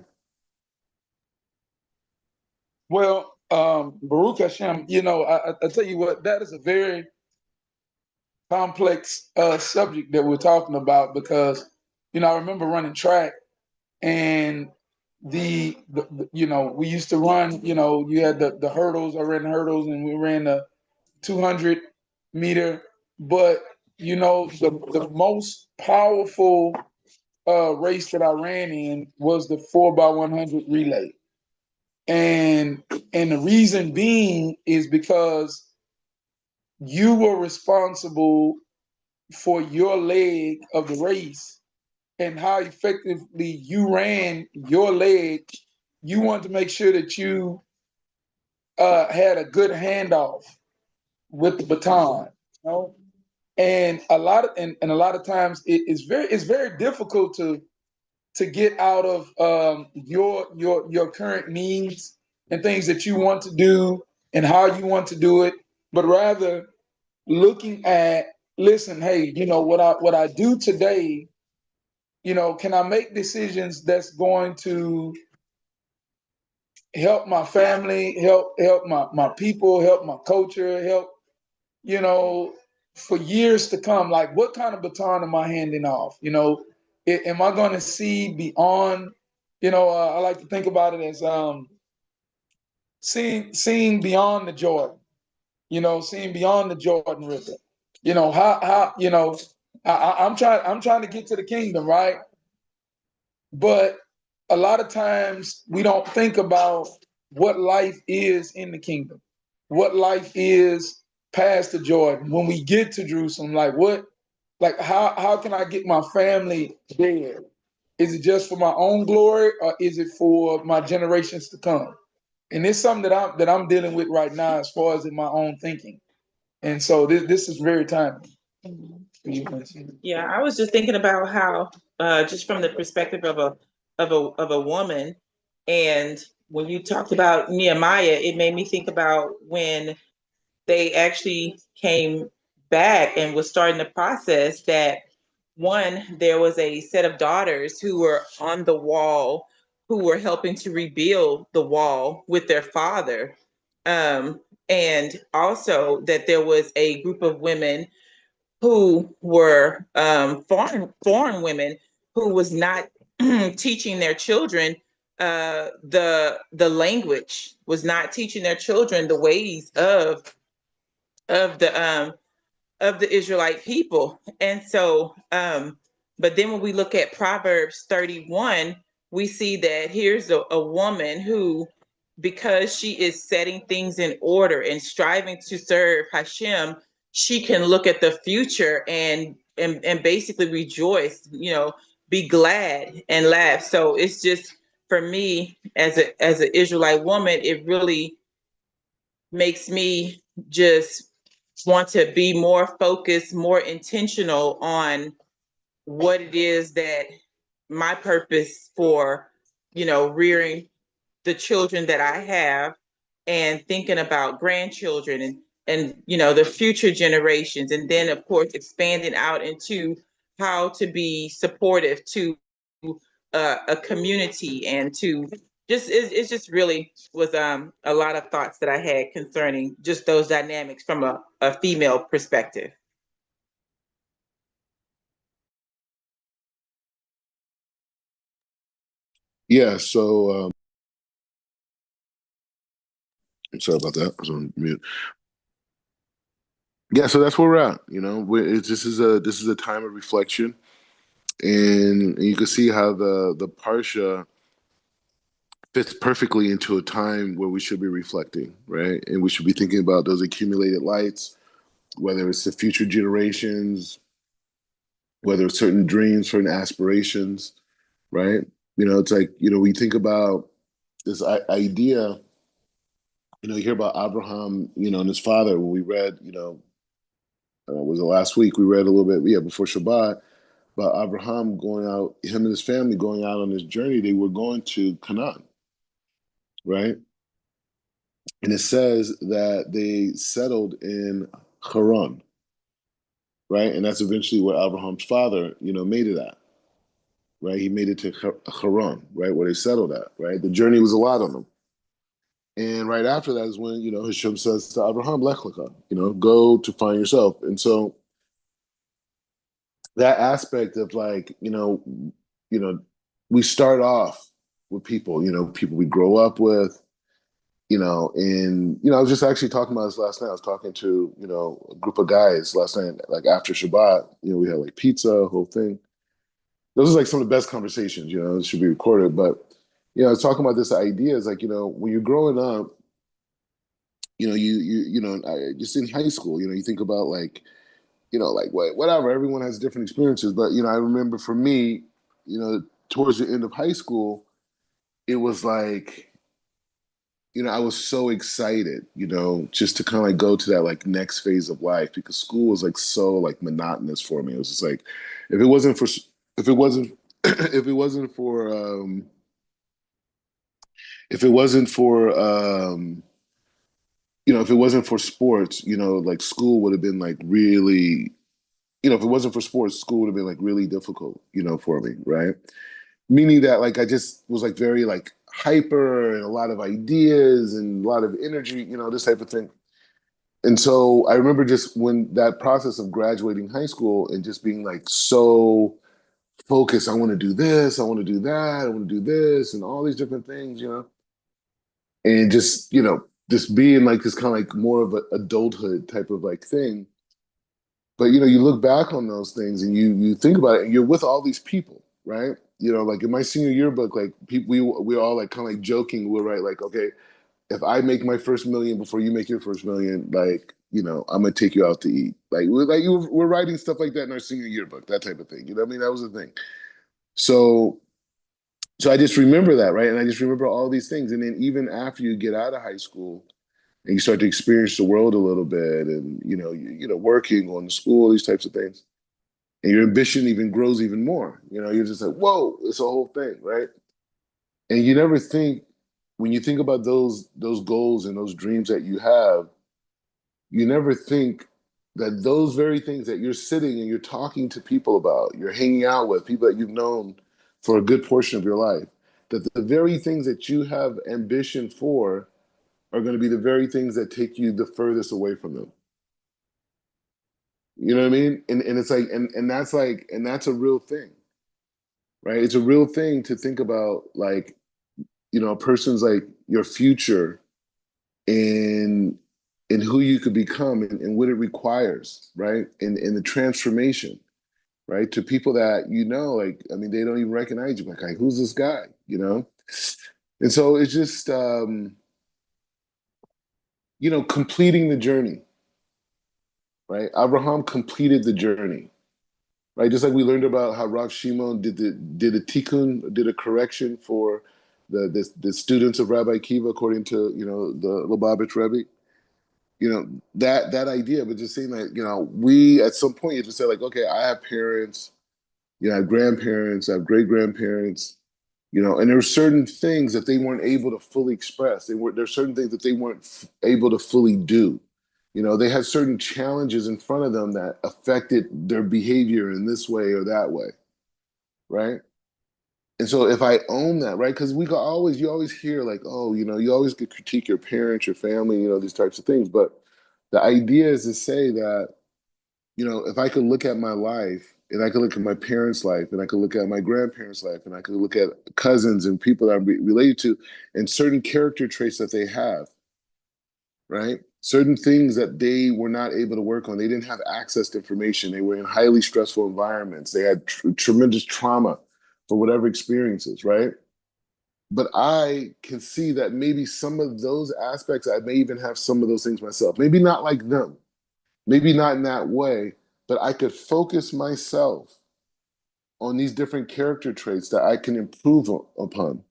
Well, Baruch Hashem, I tell you what, that is a very complex subject that we're talking about because, I remember running track and we used to run, you had the hurdles, I ran the hurdles and we ran the 200-meter, but, the most powerful race that I ran in was the 4x100 relay. And the reason being is because you were responsible for your leg of the race and how effectively you ran your leg. You wanted to make sure that you had a good handoff with the baton, you know. And a lot of times it's very difficult to get out of your current needs and things that you want to do and how you want to do it, but rather looking at, listen, hey, what I do today, can I make decisions that's going to help my family, help my people, help my culture, help, you know, for years to come. Like, what kind of baton am I handing off? Am I going to see beyond? I like to think about it as seeing beyond the Jordan. Seeing beyond the Jordan River. How I'm trying to get to the kingdom, right? But a lot of times we don't think about what life is in the kingdom, what life is past the Jordan. When we get to Jerusalem, how can I get my family there? Is it just for my own glory, or is it for my generations to come? And it's something that I'm dealing with right now as far as in my own thinking. And so this is very timely. Yeah, I was just thinking about how, just from the perspective of a woman, and when you talked about Nehemiah, it made me think about when they actually came back and was starting the process. That one, there was a set of daughters who were on the wall, who were helping to rebuild the wall with their father, and also that there was a group of women who were foreign women who was not teaching their children the language, was not teaching their children the ways of the um, of the Israelite people. And so, but then when we look at Proverbs 31, we see that here's a woman who, because she is setting things in order and striving to serve Hashem, she can look at the future and basically rejoice, be glad and laugh. So it's just, for me as an Israelite woman, it really makes me just want to be more focused, more intentional on what it is that my purpose for, rearing the children that I have, and thinking about grandchildren and the future generations, and then of course expanding out into how to be supportive to a community, and to just it's just really was a lot of thoughts that I had concerning just those dynamics from a female perspective. Yeah. So sorry about that. I was on mute. Yeah. So that's where we're at. This is a time of reflection, and you can see how the parsha fits perfectly into a time where we should be reflecting, right? And we should be thinking about those accumulated lights, whether it's the future generations, whether it's certain dreams, certain aspirations, right? It's like, we think about this idea, you hear about Abraham, and his father. When we read, was it last week? We read a little bit, yeah, before Shabbat, about Abraham going out, him and his family going out on this journey. They were going to Canaan, right? And it says that they settled in Haran, right? And that's eventually where Abraham's father, made it at, right? He made it to Haran, right, where they settled at, right? The journey was a lot on them. And right after that is when, Hashem says to Abraham, Lech Lecha, go to find yourself. And so that aspect of like, we start off with people, people we grow up with, and I was just actually talking about this last night. I was talking to, a group of guys last night, like after Shabbat, we had like pizza, whole thing. Those are like some of the best conversations, it should be recorded. But, I was talking about this idea is like, when you're growing up, just in high school, you think about like, like whatever, everyone has different experiences. But, I remember for me, towards the end of high school, it was like, I was so excited, just to kind of like go to that like next phase of life because school was like so like monotonous for me. It was just like if it wasn't for if it wasn't if it wasn't for if it wasn't for if it wasn't for sports, like school would have been like really, if it wasn't for sports, school would have been like really difficult, for me, right? Meaning that like I just was like very like hyper and a lot of ideas and a lot of energy, this type of thing. And so I remember just when that process of graduating high school and just being like so focused, I want to do this, I want to do that, I want to do this, and all these different things, and just being like this kind of like more of an adulthood type of like thing. But you look back on those things and you think about it, and you're with all these people, right? Like in my senior yearbook, like people we all like kind of like joking, we're right, like, okay, if I make my first million before you make your first million, like, I'm gonna take you out to eat. We're writing stuff like that in our senior yearbook, that type of thing. You know what I mean? That was the thing. So so I just remember that, right? And I just remember all these things. And then even after you get out of high school and you start to experience the world a little bit and working, going to school, these types of things. And your ambition even grows even more. You're just like, whoa, it's a whole thing, right? And you never think when you think about those goals and those dreams that you have, you never think that those very things that you're sitting and you're talking to people about, you're hanging out with people that you've known for a good portion of your life, that the very things that you have ambition for are going to be the very things that take you the furthest away from them. You know what I mean? And it's like and that's a real thing, right? It's a real thing to think about like, a person's like your future in who you could become and what it requires, right? And the transformation, right? To people that like, I mean, they don't even recognize you. Like, who's this guy? And so it's just completing the journey, right? Abraham completed the journey, right? Just like we learned about how Rav Shimon did a tikkun, did a correction for the students of Rabbi Kiva according to the Lubavitch Rebbe. That idea, but just saying that we at some point you just say like, okay, I have parents, I have grandparents, I have great grandparents, and there were certain things that they weren't able to fully express. There's certain things that they weren't able to fully do. They had certain challenges in front of them that affected their behavior in this way or that way, right? And so if I own that, right, because you always hear like, oh, you always could critique your parents, your family, these types of things. But the idea is to say that, if I could look at my life and I could look at my parents' life and I could look at my grandparents' life and I could look at cousins and people that I'm related to and certain character traits that they have, right? Certain things that they were not able to work on. They didn't have access to information. They were in highly stressful environments. They had tremendous trauma for whatever experiences, right? But I can see that maybe some of those aspects, I may even have some of those things myself. Maybe not like them, maybe not in that way, but I could focus myself on these different character traits that I can improve upon,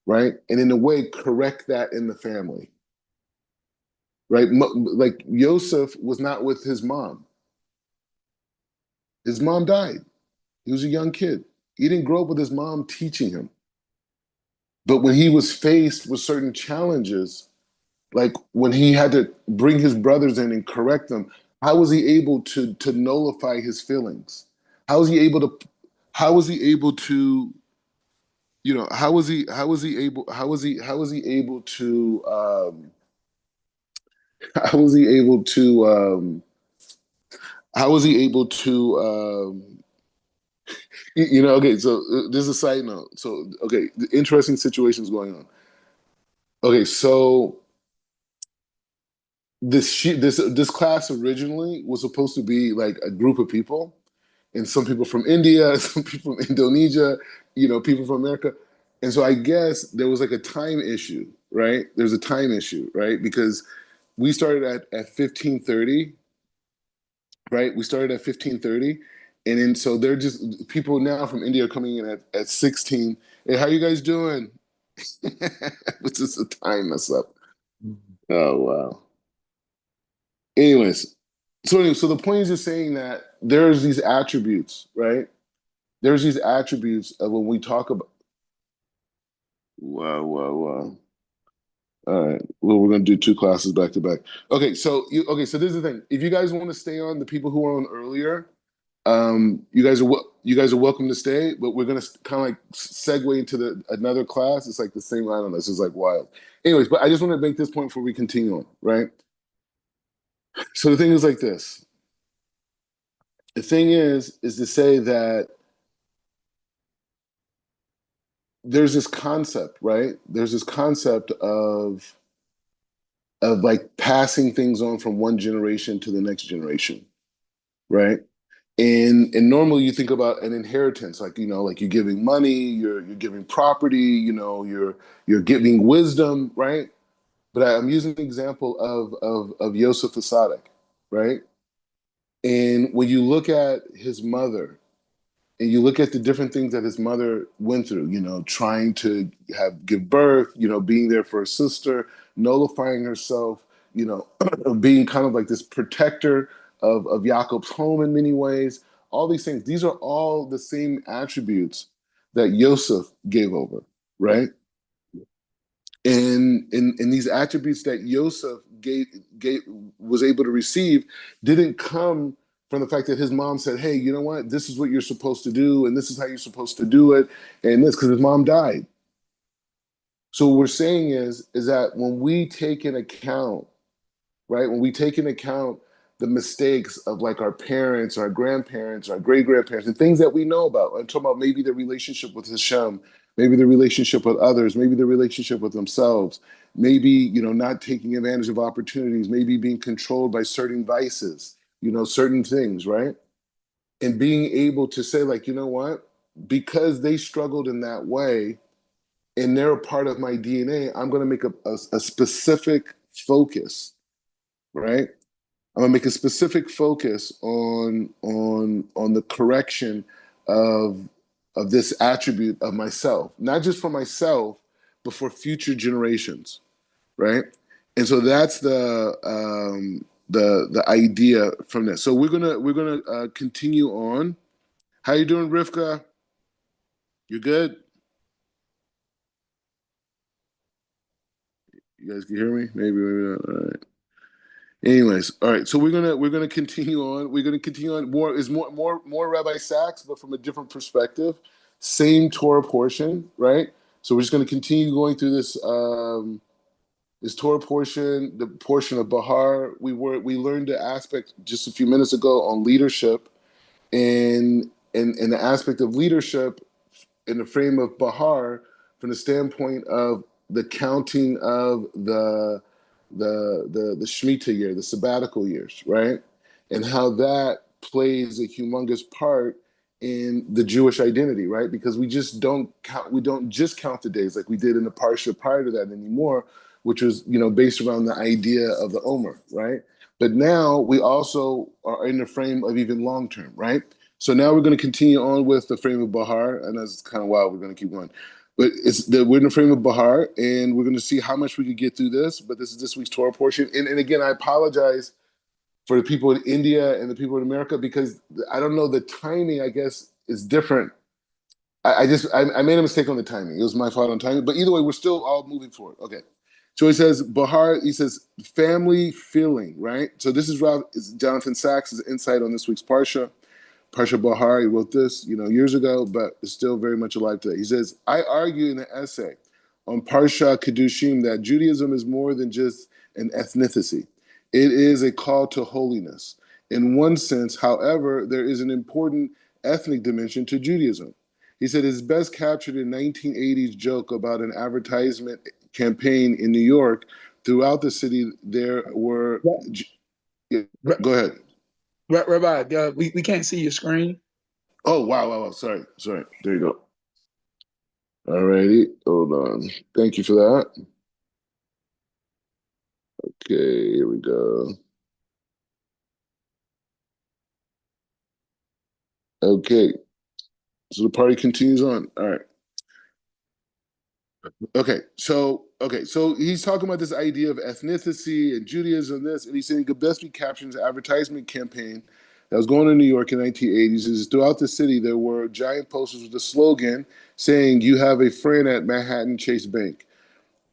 right? And in a way, correct that in the family, right? Like Yosef was not with his mom. His mom died. He was a young kid. He didn't grow up with his mom teaching him. But when he was faced with certain challenges, like when he had to bring his brothers in and correct them, how was he able to nullify his feelings? How was he able to how was he able to how was he able to how was he able to how was he able to okay, so this is a side note. So okay, the interesting situations going on. Okay, so this class originally was supposed to be like a group of people, and some people from India, some people from Indonesia, people from America. And so I guess there was like a time issue, right? There's a time issue, right? Because we started at 15:30, right? We started at 15:30. And then so they're just people now from India are coming in at 16. Hey, how you guys doing? Which is a time mess up. Oh wow. Anyways, so the point is just saying that there's these attributes, right? There's these attributes of when we talk about. Wow, wow, wow. All right. Well, we're gonna do two classes back to back. Okay, so this is the thing. If you guys want to stay on, the people who were on earlier, you guys are welcome to stay. But we're gonna kind of like segue into the another class. It's like the same line on this. It's like wild. Anyways, but I just want to make this point before we continue on, right? So the thing is like this. The thing is to say that there's this concept, right? There's this concept of like passing things on from one generation to the next generation, right? And normally you think about an inheritance, like like you're giving money, you're giving property, you're giving wisdom, right? But I'm using the example of Yosef Asadik, right? And when you look at his mother, and you look at the different things that his mother went through, trying to give birth, being there for her sister, nullifying herself, being kind of like this protector of Jacob's home in many ways, all these things, these are all the same attributes that Yosef gave over, right? And in these attributes that Yosef gave was able to receive didn't come from the fact that his mom said, "Hey, you know what? This is what you're supposed to do, and this is how you're supposed to do it," and this because his mom died. So what we're saying is that when we take in account, right? When we take into account the mistakes of like our parents, our grandparents, our great grandparents, and things that we know about. I'm talking about maybe the relationship with Hashem, maybe the relationship with others, maybe the relationship with themselves, maybe not taking advantage of opportunities, maybe being controlled by certain vices, certain things, right? And being able to say like, you know what? Because they struggled in that way, and they're a part of my DNA, I'm going to make a specific focus, right? I'm gonna make a specific focus on the correction of of this attribute of myself, not just for myself, but for future generations, right? And so that's the idea from this. So we're gonna continue on. How you doing, Rivka? You good? You guys can hear me? Maybe not. All right. Anyways, all right. So we're gonna continue on. We're gonna continue on. More Rabbi Sachs, but from a different perspective. Same Torah portion, right? So we're just gonna continue going through this Torah portion, the portion of Bahar. We learned the aspect just a few minutes ago on leadership, and the aspect of leadership in the frame of Bahar from the standpoint of the counting of the Shemitah year, the sabbatical years, right? And how that plays a humongous part in the Jewish identity, right? Because we don't just count the days like we did in the Parsha prior to that anymore, which was, based around the idea of the Omer, right? But now we also are in the frame of even long term, right? So now we're going to continue on with the frame of Bahar, and that's kind of wild. We're going to keep going, but we're in the frame of Bahar, and we're going to see how much we could get through this. But this is this week's Torah portion, and again, I apologize for the people in India and the people in America because I don't know the timing. I guess is different. I made a mistake on the timing. It was my fault on timing. But either way, we're still all moving forward. Okay. So he says Bahar. He says family feeling, right? So this is Jonathan Sachs' insight on this week's parsha. Parsha Behar, he wrote this, years ago, but it's still very much alive today. He says, I argue in an essay on Parsha Kedushim that Judaism is more than just an ethnicity. It is a call to holiness. In one sense, however, there is an important ethnic dimension to Judaism. He said it's best captured in 1980's joke about an advertisement campaign in New York. Throughout the city, there were. Yeah, go ahead. Rabbi, we can't see your screen. Oh, wow, wow, wow. Sorry, sorry. There you go. All righty. Hold on. Thank you for that. Okay, here we go. Okay. So the party continues on. All right. So he's talking about this idea of ethnicity and Judaism, this, and he's saying Gillespie captions an advertisement campaign that was going on in New York in the 1980s. He says throughout the city there were giant posters with a slogan saying, "You have a friend at Manhattan Chase Bank."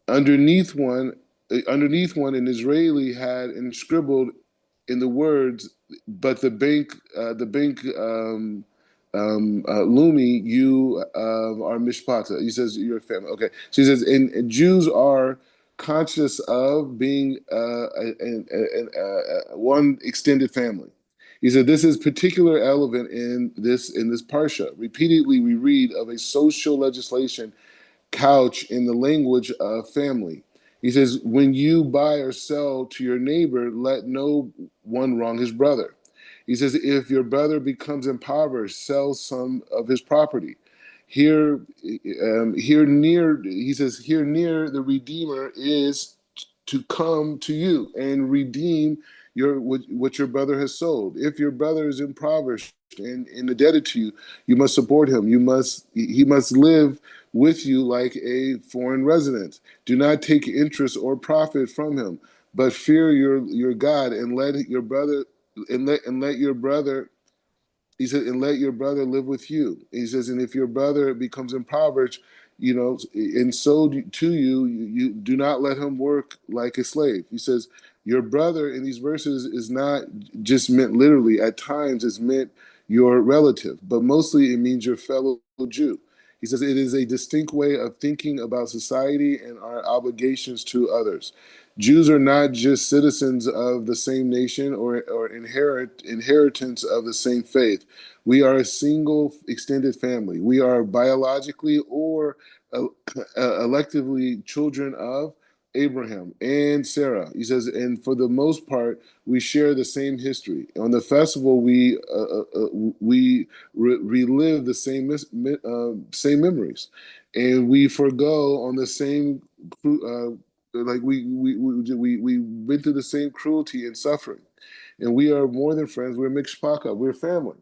Underneath one, an Israeli had inscribbled in the words, "But the bank, Lumi, you are mishpata." He says you're a family. Okay, so he says, and Jews are conscious of being one extended family. He said this is particular relevant in this parsha. Repeatedly, we read of a social legislation couch in the language of family. He says, when you buy or sell to your neighbor, let no one wrong his brother. He says, if your brother becomes impoverished, sell some of his property. Here, here near, he says, here near the Redeemer is to come to you and redeem what your brother has sold. If your brother is impoverished and indebted to you, you must support him. He must live with you like a foreign resident. Do not take interest or profit from him, but fear your God and let your brother and let your brother he said, and let your brother live with you. He says, and if your brother becomes impoverished, and so to you, you do not let him work like a slave. He says, your brother in these verses is not just meant literally. At times, it's meant your relative, but mostly it means your fellow Jew. He says it is a distinct way of thinking about society and our obligations to others. Jews are not just citizens of the same nation or inheritance of the same faith. We are a single extended family. We are biologically or electively children of Abraham and Sarah. He says, and for the most part, we share the same history. On the festival, we relive the same memories, and we forego on the same like we went through the same cruelty and suffering, and we are more than friends. We're mixpaka. We're family.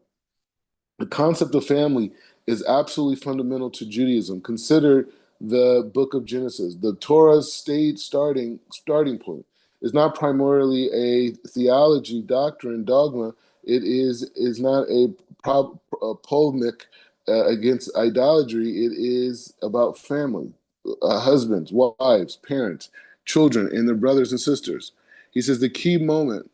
The concept of family is absolutely fundamental to Judaism. Consider the book of Genesis. The Torah's starting point is not primarily a theology, doctrine, dogma. It is not a polemic against idolatry. It is about family, husbands, wives, parents, children, and their brothers and sisters. He says the key moment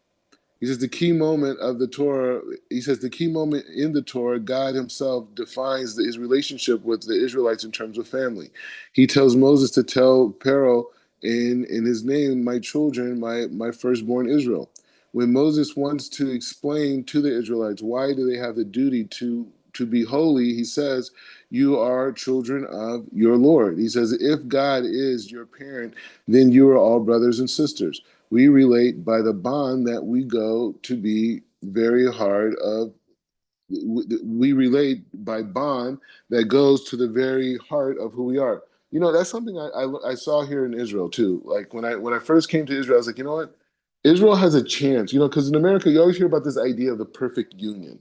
he says the key moment of the Torah, he says the key moment in the Torah, God himself defines his relationship with the Israelites in terms of family. He tells Moses to tell Pharaoh in his name, my children, my firstborn Israel. When Moses wants to explain to the Israelites why do they have the duty to be holy, he says, you are children of your Lord. He says, if God is your parent, then you are all brothers and sisters. We relate by the bond that we go to be very hard of we relate by bond that goes to the very heart of who we are. That's something I saw here in Israel too. Like when I first came to Israel, I was like, you know what, Israel has a chance. Because in America you always hear about this idea of the perfect union,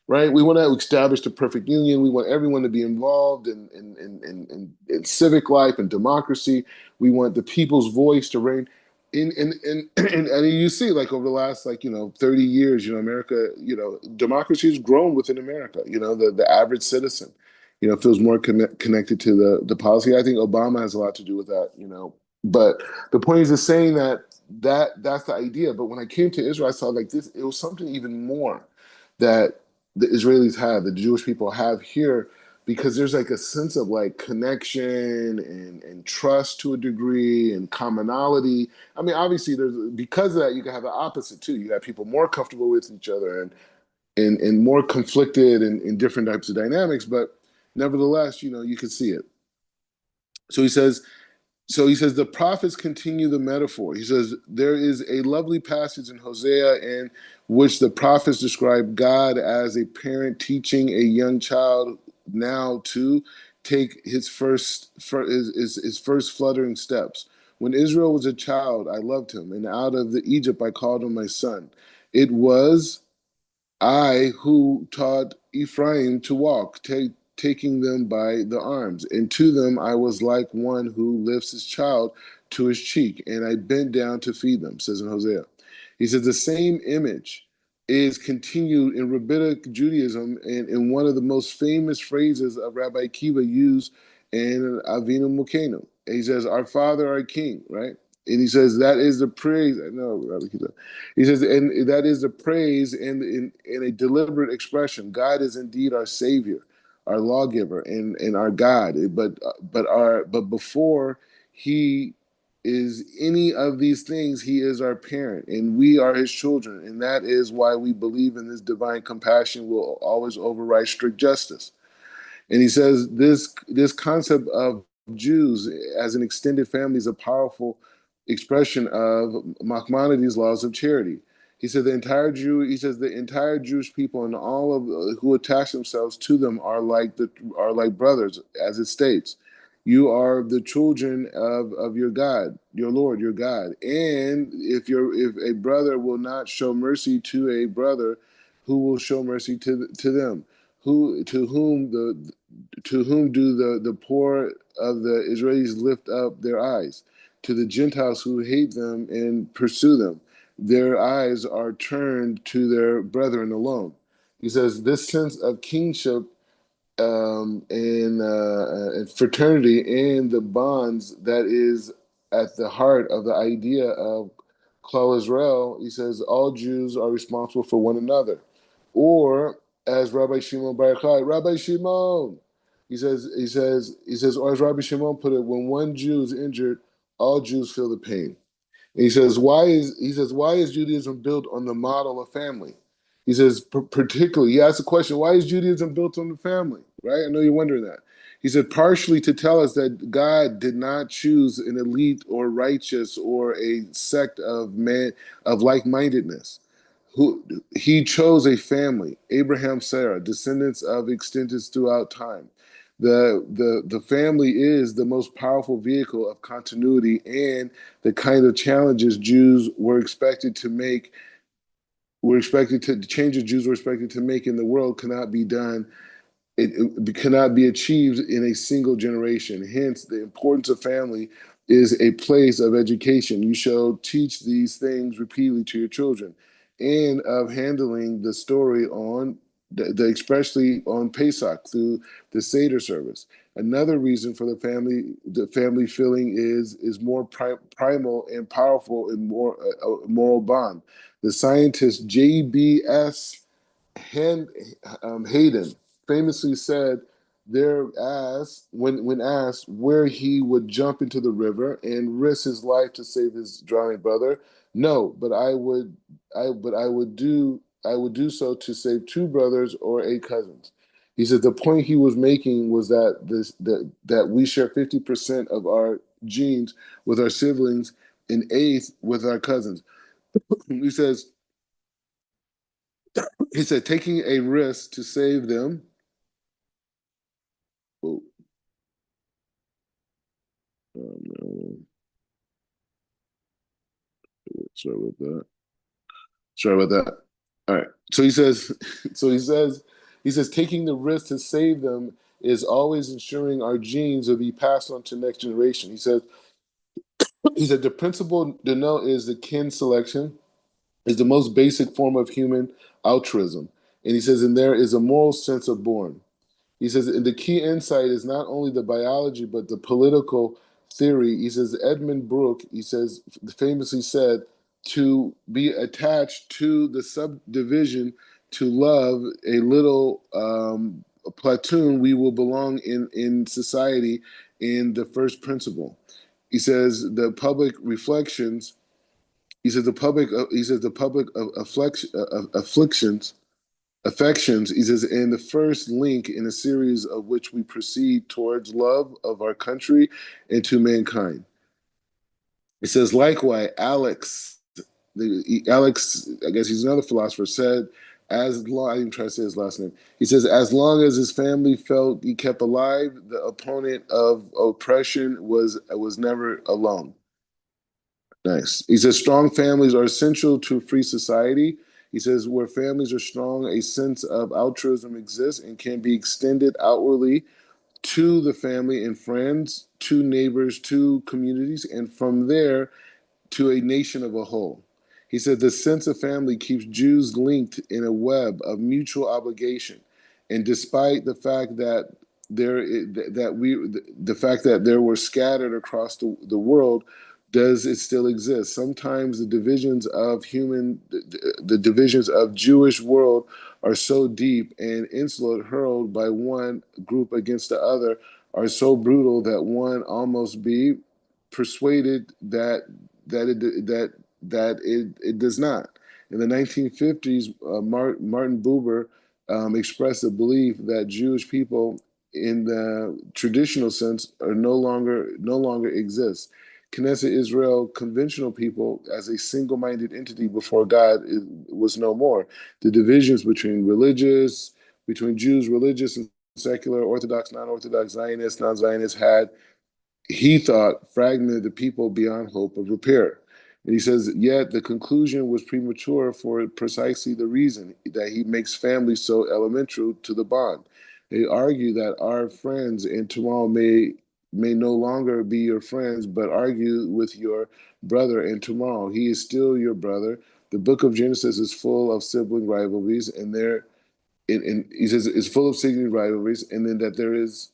right? We want to establish the perfect union. We want everyone to be involved in civic life and democracy. We want the people's voice to reign and you see, like, over the last, like, 30 years, America, democracy has grown within America. The average citizen feels more connected to the policy. I think Obama has a lot to do with that. But the point is just saying that's the idea. But when I came to Israel, I saw, like, this, it was something even more that the Israelis have, the Jewish people have here, because there's, like, a sense of, like, connection and trust to a degree and commonality. I mean, obviously, because of that, you can have the opposite too. You have people more comfortable with each other and more conflicted in different types of dynamics, but nevertheless, you can see it. So he says, the prophets continue the metaphor. He says there is a lovely passage in Hosea in which the prophets describe God as a parent teaching a young child now to take his first fluttering steps. When Israel was a child, I loved him, and out of the Egypt I called him my son. It was I who taught Ephraim to walk, taking them by the arms. And to them I was like one who lifts his child to his cheek, and I bent down to feed them, says in Hosea. He says the same image is continued in Rabbinic Judaism, and in one of the most famous phrases of Rabbi Akiva used in Avinu Mokenu. He says, "Our Father, our King," right? And he says that is the praise. No, Rabbi Akiva. He says, and that is the praise in a deliberate expression. God is indeed our Savior, our lawgiver, and our God. But before He is any of these things, He is our parent, and we are His children, and that is why we believe in this divine compassion will always override strict justice. And he says this concept of Jews as an extended family is a powerful expression of Maimonides' laws of charity. He said the entire Jewish people and all of who attach themselves to them are like brothers, as it states. You are the children of your God, your Lord, your God. And if a brother will not show mercy to a brother, who will show mercy to them? Who to whom do the poor of the Israelis lift up their eyes? To the Gentiles who hate them and pursue them. Their eyes are turned to their brethren alone. He says this sense of kingship and fraternity and the bonds that is at the heart of the idea of Klal Israel. He says all Jews are responsible for one another, or as Rabbi Shimon Bar Yochai, Rabbi Shimon, or as Rabbi Shimon put it, when one Jew is injured, all Jews feel the pain. And why is Judaism built on the model of family? He says particularly he asked the question, why is Judaism built on the family? Right? I know you're wondering that. He said partially to tell us that God did not choose an elite or righteous or a sect of man of like-mindedness. Who he chose a family, Abraham, Sarah, descendants of extended throughout time. The family is the most powerful vehicle of continuity, and the kind of challenges Jews were expected to make were expected to the changes Jews were expected to make in the world cannot be done it cannot be achieved in a single generation. Hence, the importance of family is a place of education. You shall teach these things repeatedly to your children, and of handling the story on especially on Pesach through the Seder service. Another reason for the family feeling is more primal and powerful and more moral bond. The scientist J.B.S. Hayden famously said when asked where he would jump into the river and risk his life to save his drowning brother, no, but I would do so to save two brothers or eight cousins. He said the point he was making was that we share 50% of our genes with our siblings, an eighth with our cousins. He says he said taking a risk to save them. Oh, no. Sorry about that. Sorry about that. All right. So he says, so he says, taking the risk to save them is always ensuring our genes will be passed on to the next generation. He said the principle to know is the kin selection is the most basic form of human altruism. And he says, and there is a moral sense of born. He says, and the key insight is not only the biology, but the political theory. He says, Edmund Burke, he says, famously said, to be attached to the subdivision, to love a little platoon, we will belong in society in the first principle. He says, the public reflections, he says, the public afflictions affections is in the first link in a series of which we proceed towards love of our country and to mankind. It says, likewise, Alex, I guess he's another philosopher, said, as long, I didn't try to say his last name. He says, as long as his family felt he kept alive, the opponent of oppression was never alone. Nice. He says, strong families are essential to a free society. He says, where families are strong, a sense of altruism exists and can be extended outwardly to the family and friends, to neighbors, to communities, and from there to a nation of a whole. He said the sense of family keeps Jews linked in a web of mutual obligation, and despite the fact that the fact that there were scattered across the world, does it still exist? Sometimes the divisions of Jewish world are so deep and insolent, hurled by one group against the other, are so brutal that one almost be persuaded that it does not. In the 1950s, Martin Buber expressed a belief that Jewish people, in the traditional sense, are no longer exist. Knesset Israel, conventional people, as a single-minded entity before God, was no more. The divisions between Jews, religious and secular, Orthodox, non-Orthodox, Zionists, non-Zionists, had, he thought, fragmented the people beyond hope of repair. And he says, yet the conclusion was premature for precisely the reason that he makes family so elemental to the bond. They argue that our friends and tomorrow may no longer be your friends, but argue with your brother and tomorrow he is still your brother. The book of Genesis is full of sibling rivalries, and he says it's full of sibling rivalries, and then that there is,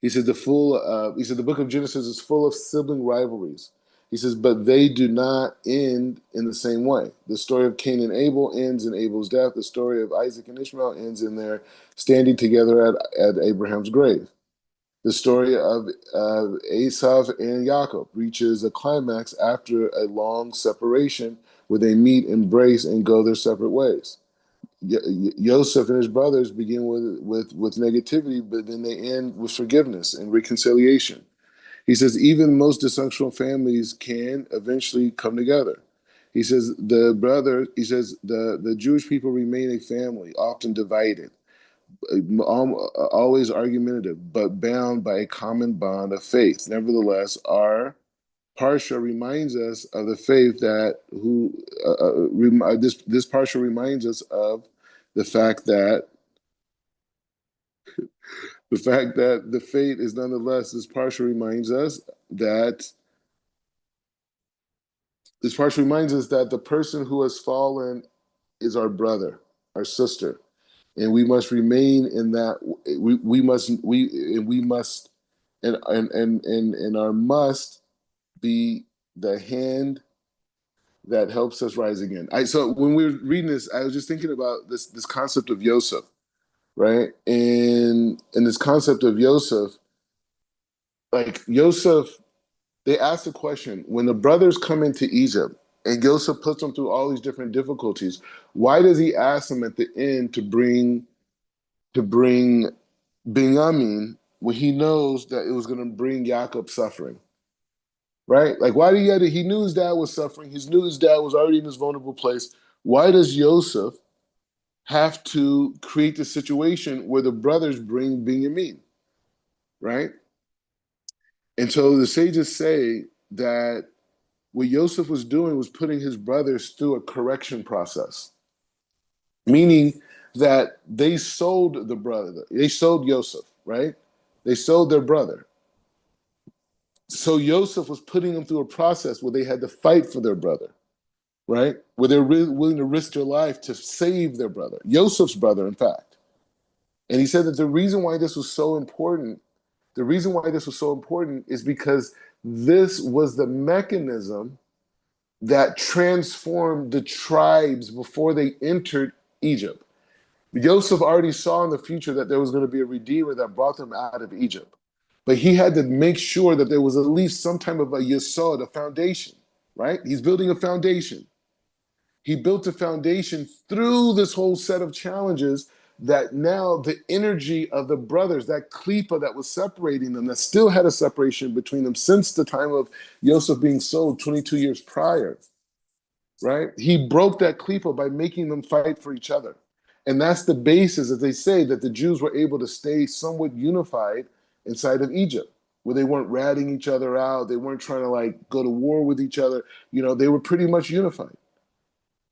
he said the book of Genesis is full of sibling rivalries. He says, but they do not end in the same way. The story of Cain and Abel ends in Abel's death. The story of Isaac and Ishmael ends in their standing together at Abraham's grave. The story of Esau and Jacob reaches a climax after a long separation where they meet, embrace, and go their separate ways. Joseph and his brothers begin with negativity, but then they end with forgiveness and reconciliation. He says even most dysfunctional families can eventually come together. He says the Jewish people remain a family, often divided, always argumentative, but bound by a common bond of faith. Nevertheless, our Parsha reminds us of the faith that who this Parsha reminds us of the fact that the faith is nonetheless. That This Parsha reminds us that the person who has fallen is our brother, our sister, and we must remain in that. We must and our must be the hand that helps us rise again. So when we were reading this, I was just thinking about this concept of Yosef, right? And this concept of Yosef, like Yosef, they asked the question when the brothers come into Egypt and Yosef puts them through all these different difficulties. Why does he ask them at the end to bring Binyamin when he knows that it was going to bring Yaakov suffering? Right? Like, why he knew his dad was suffering. He knew his dad was already in this vulnerable place. Why does Yosef have to create the situation where the brothers bring Binyamin? Right? And so the sages say that what Yosef was doing was putting his brothers through a correction process, meaning that they sold Yosef, right? They sold their brother. So Yosef was putting them through a process where they had to fight for their brother, right? Where they're willing to risk their life to save their brother, Yosef's brother, in fact. And he said that the reason why this was so important is because this was the mechanism that transformed the tribes before they entered Egypt. Joseph already saw in the future that there was going to be a redeemer that brought them out of Egypt. But he had to make sure that there was at least some type of a yesod, a foundation, right? He's building a foundation. He built a foundation through this whole set of challenges that now the energy of the brothers, that klipa that was separating them, that still had a separation between them since the time of Joseph being sold 22 years prior, right? He broke that klipa by making them fight for each other. And that's the basis, as they say, that the Jews were able to stay somewhat unified inside of Egypt, where they weren't ratting each other out. They weren't trying to like go to war with each other. They were pretty much unified,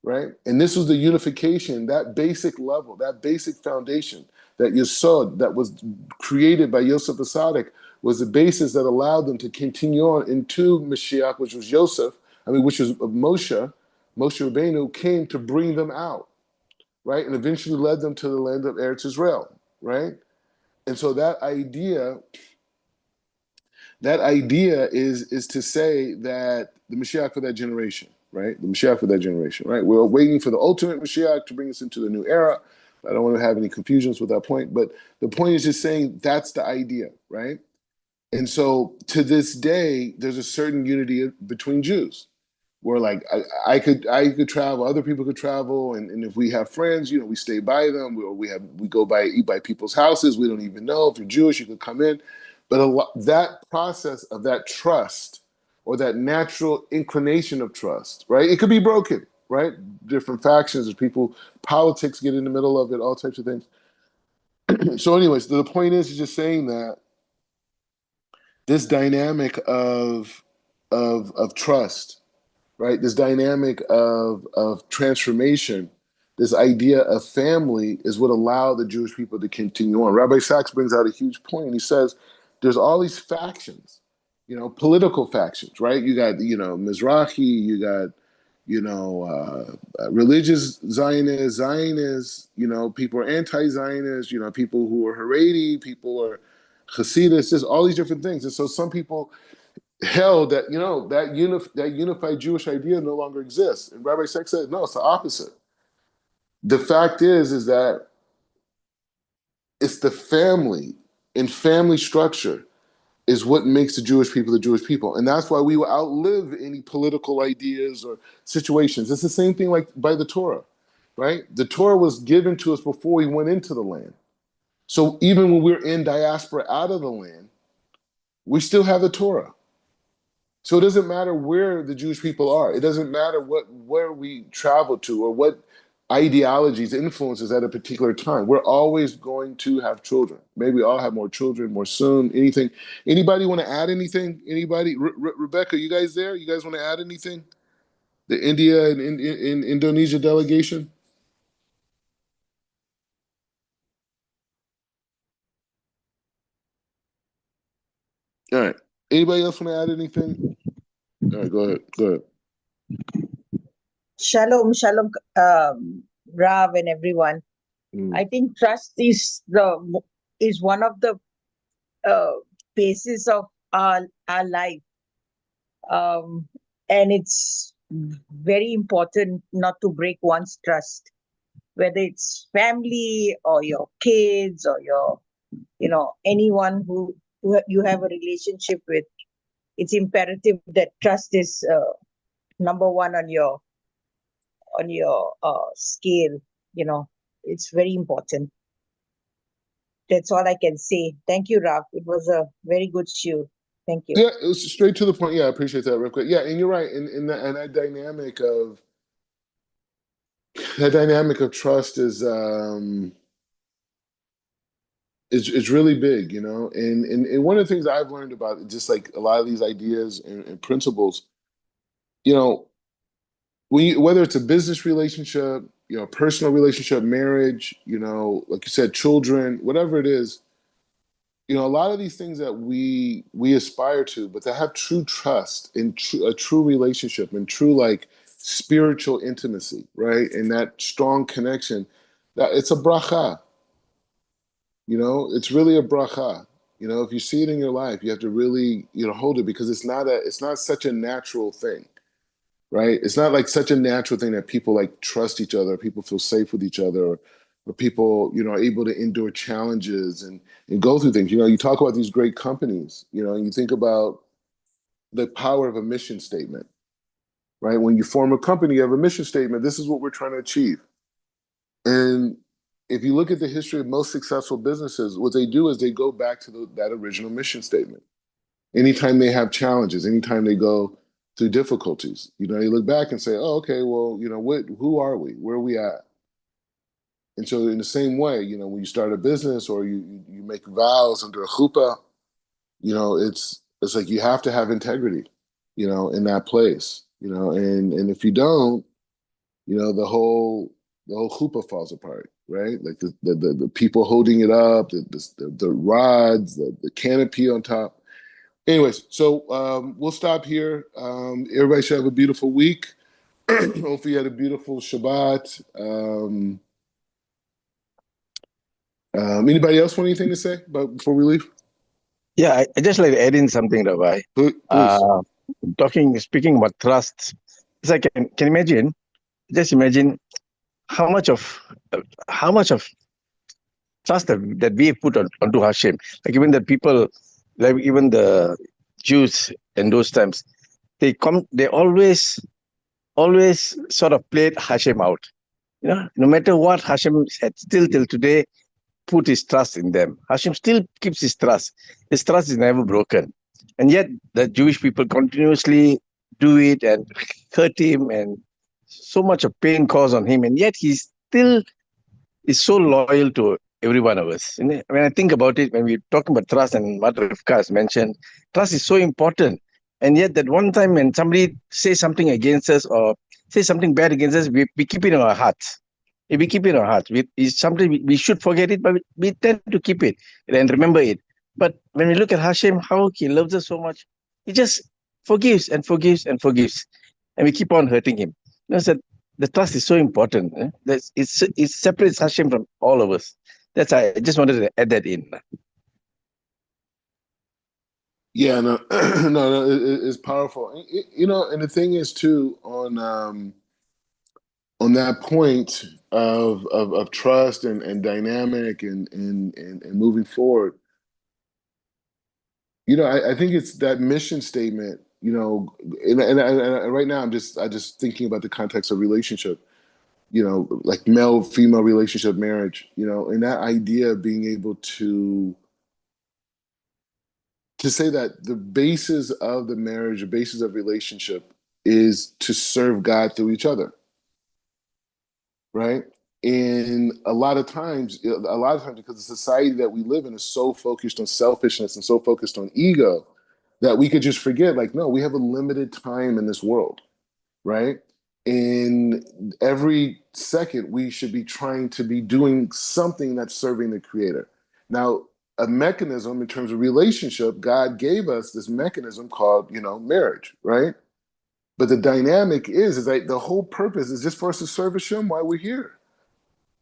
right? And this was the unification, that basic level, that basic foundation, that Yesod, that was created by Yosef Asadik, was the basis that allowed them to continue on into Mashiach, which was which was Moshe. Moshe Rabbeinu came to bring them out, right? And eventually led them to the land of Eretz Israel, right? And so that idea is to say that the Mashiach for that generation, right? The Mashiach for that generation, right? We're waiting for the ultimate Mashiach to bring us into the new era. I don't want to have any confusions with that point, but the point is just saying that's the idea, right? And so to this day, there's a certain unity between Jews where like I could travel, other people could travel, and if we have friends, we stay by them, we go by eat by people's houses. We don't even know if you're Jewish, you could come in, but that process of that trust or that natural inclination of trust, right? It could be broken, right? Different factions, there's people, politics get in the middle of it, all types of things. So, anyways, the point is just saying that this dynamic of trust, right? This dynamic of transformation, this idea of family is what allowed the Jewish people to continue on. Rabbi Sachs brings out a huge point. He says there's all these factions, political factions, right? You got, Mizrahi, you got, religious Zionists, people are anti-Zionists, people who are Haredi, people are Hasidus, just all these different things. And so some people held that that unified Jewish idea no longer exists. And Rabbi Sachs said, no, it's the opposite. The fact is that it's the family and family structure is what makes the Jewish people. And that's why we will outlive any political ideas or situations. It's the same thing like by the Torah, right? The Torah was given to us before we went into the land. So even when we're in diaspora out of the land, we still have the Torah. So it doesn't matter where the Jewish people are. It doesn't matter where we travel to or what ideologies, influences at a particular time. We're always going to have children. Maybe I'll have more children more soon. Anything? Anybody want to add anything? Anybody? Rebecca, you guys there? You guys want to add anything? The India and in Indonesia delegation? All right. Anybody else want to add anything? All right, go ahead. Go ahead. Shalom, shalom, Rav and everyone. I think trust is one of the basis of our life, and it's very important not to break one's trust, whether it's family or your kids or your anyone who you have a relationship with. It's imperative that trust is number one on your scale. It's very important. That's all I can say. Thank you, Raf. It was a very good show. Thank you. Yeah, it was straight to the point. Yeah, I appreciate that real quick. Yeah, and you're right. And that dynamic of trust is really big, And one of the things I've learned about just like a lot of these ideas and principles, whether it's a business relationship, personal relationship, marriage, like you said, children, whatever it is, a lot of these things that we aspire to, but to have true trust and a true relationship and true like spiritual intimacy, right? And that strong connection, that it's a bracha. It's really a bracha. If you see it in your life, you have to really, hold it because it's not such a natural thing, right? It's not like such a natural thing that people like trust each other, people feel safe with each other, or people, are able to endure challenges and go through things. You talk about these great companies, and you think about the power of a mission statement, right? When you form a company, you have a mission statement. This is what we're trying to achieve. And if you look at the history of most successful businesses, what they do is they go back to that original mission statement. Anytime they have challenges, anytime they go through difficulties, you look back and say, oh, okay, well, who are we? Where are we at? And so in the same way, when you start a business or you make vows under a chuppah, it's like you have to have integrity, in that place, and if you don't, the whole chuppah falls apart, right? Like the people holding it up, the rods, the canopy on top. Anyways, so we'll stop here. Everybody should have a beautiful week. Hopefully, you had a beautiful Shabbat. Anybody else want anything to say before we leave? Yeah, I just like to add in something, Rabbi. Please. Speaking about trust, it's like can imagine, just imagine how much of how much of trust that we have put onto Hashem. Like even the people, like even the Jews in those times, they always sort of played Hashem out. No matter what, Hashem had still till today put his trust in them. Hashem still keeps his trust. His trust is never broken. And yet the Jewish people continuously do it and hurt him, and so much of pain caused on him. And yet he still is so loyal to every one of us. And when I think about it, when we're talking about trust, and what Rivka has mentioned, trust is so important. And yet that one time when somebody says something against us or says something bad against us, we keep it in our hearts. If we keep it in our hearts, it's something we should forget it, but we tend to keep it and remember it. But when we look at Hashem, how he loves us so much, he just forgives and forgives and forgives. And we keep on hurting him. So the trust is so important. It separates Hashem from all of us. I just wanted to add that in. Yeah, no, no, it's powerful. And the thing is too on that point of trust and dynamic and moving forward. I think it's that mission statement. And right now I just thinking about the context of relationship. Like male female relationship, marriage. And that idea of being able to say that the basis of the marriage, the basis of relationship is to serve God through each other. Right? And a lot of times, because the society that we live in is so focused on selfishness and so focused on ego that we could just forget, like, no, we have a limited time in this world, right? And every second we should be trying to be doing something that's serving the Creator. Now, a mechanism in terms of relationship, God gave us this mechanism called, marriage, right? But the dynamic is like the whole purpose is just for us to serve Hashem while we're here.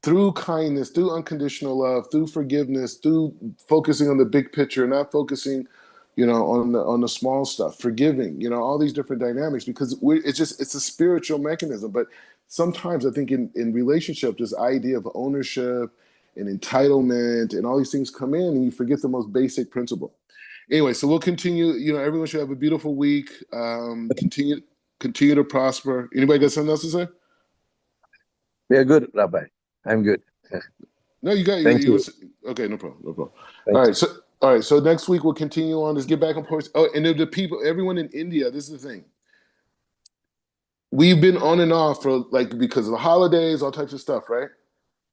Through kindness, through unconditional love, through forgiveness, through focusing on the big picture, not focusing, on the small stuff, forgiving, all these different dynamics, because it's a spiritual mechanism. But sometimes I think in relationship, this idea of ownership and entitlement and all these things come in, and you forget the most basic principle. Anyway, so we'll continue. Everyone should have a beautiful week. Continue to prosper. Anybody got something else to say? We are good, Rabbi. I'm good. No, you got Thank you. Okay, no problem. Thank you. All right. So next week we'll continue on. Let's get back on points. Oh, and the people, everyone in India. This is the thing. We've been on and off for because of the holidays, all types of stuff, right?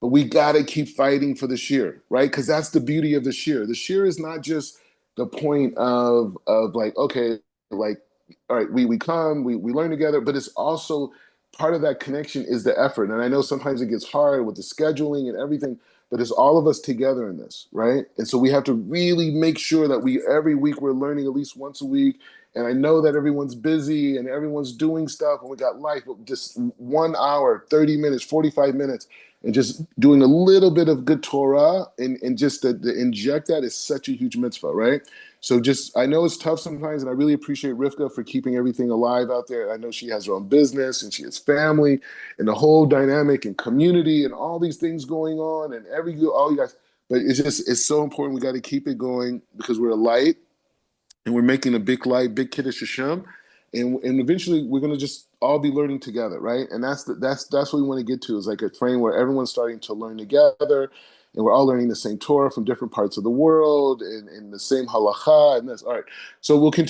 But we gotta keep fighting for the shir, right? Because that's the beauty of the shir. The shir is not just the point of like, okay, like, all right, we come, we learn together, but it's also part of that connection is the effort. And I know sometimes it gets hard with the scheduling and everything, but it's all of us together in this, right? And so we have to really make sure that every week we're learning at least once a week. And I know that everyone's busy and everyone's doing stuff and we got life, but just 1 hour, 30 minutes, 45 minutes, and just doing a little bit of good Torah and just to inject that is such a huge mitzvah, right? So I know it's tough sometimes, and I really appreciate Rivka for keeping everything alive out there. I know she has her own business and she has family and the whole dynamic and community and all these things going on and all you guys. But it's so important. We got to keep it going because we're a light and we're making a big light, big Kiddush Hashem. And eventually we're going to just all be learning together, right? And that's what we want to get to, is like a frame where everyone's starting to learn together and we're all learning the same Torah from different parts of the world and the same halacha and this. All right. So we'll continue.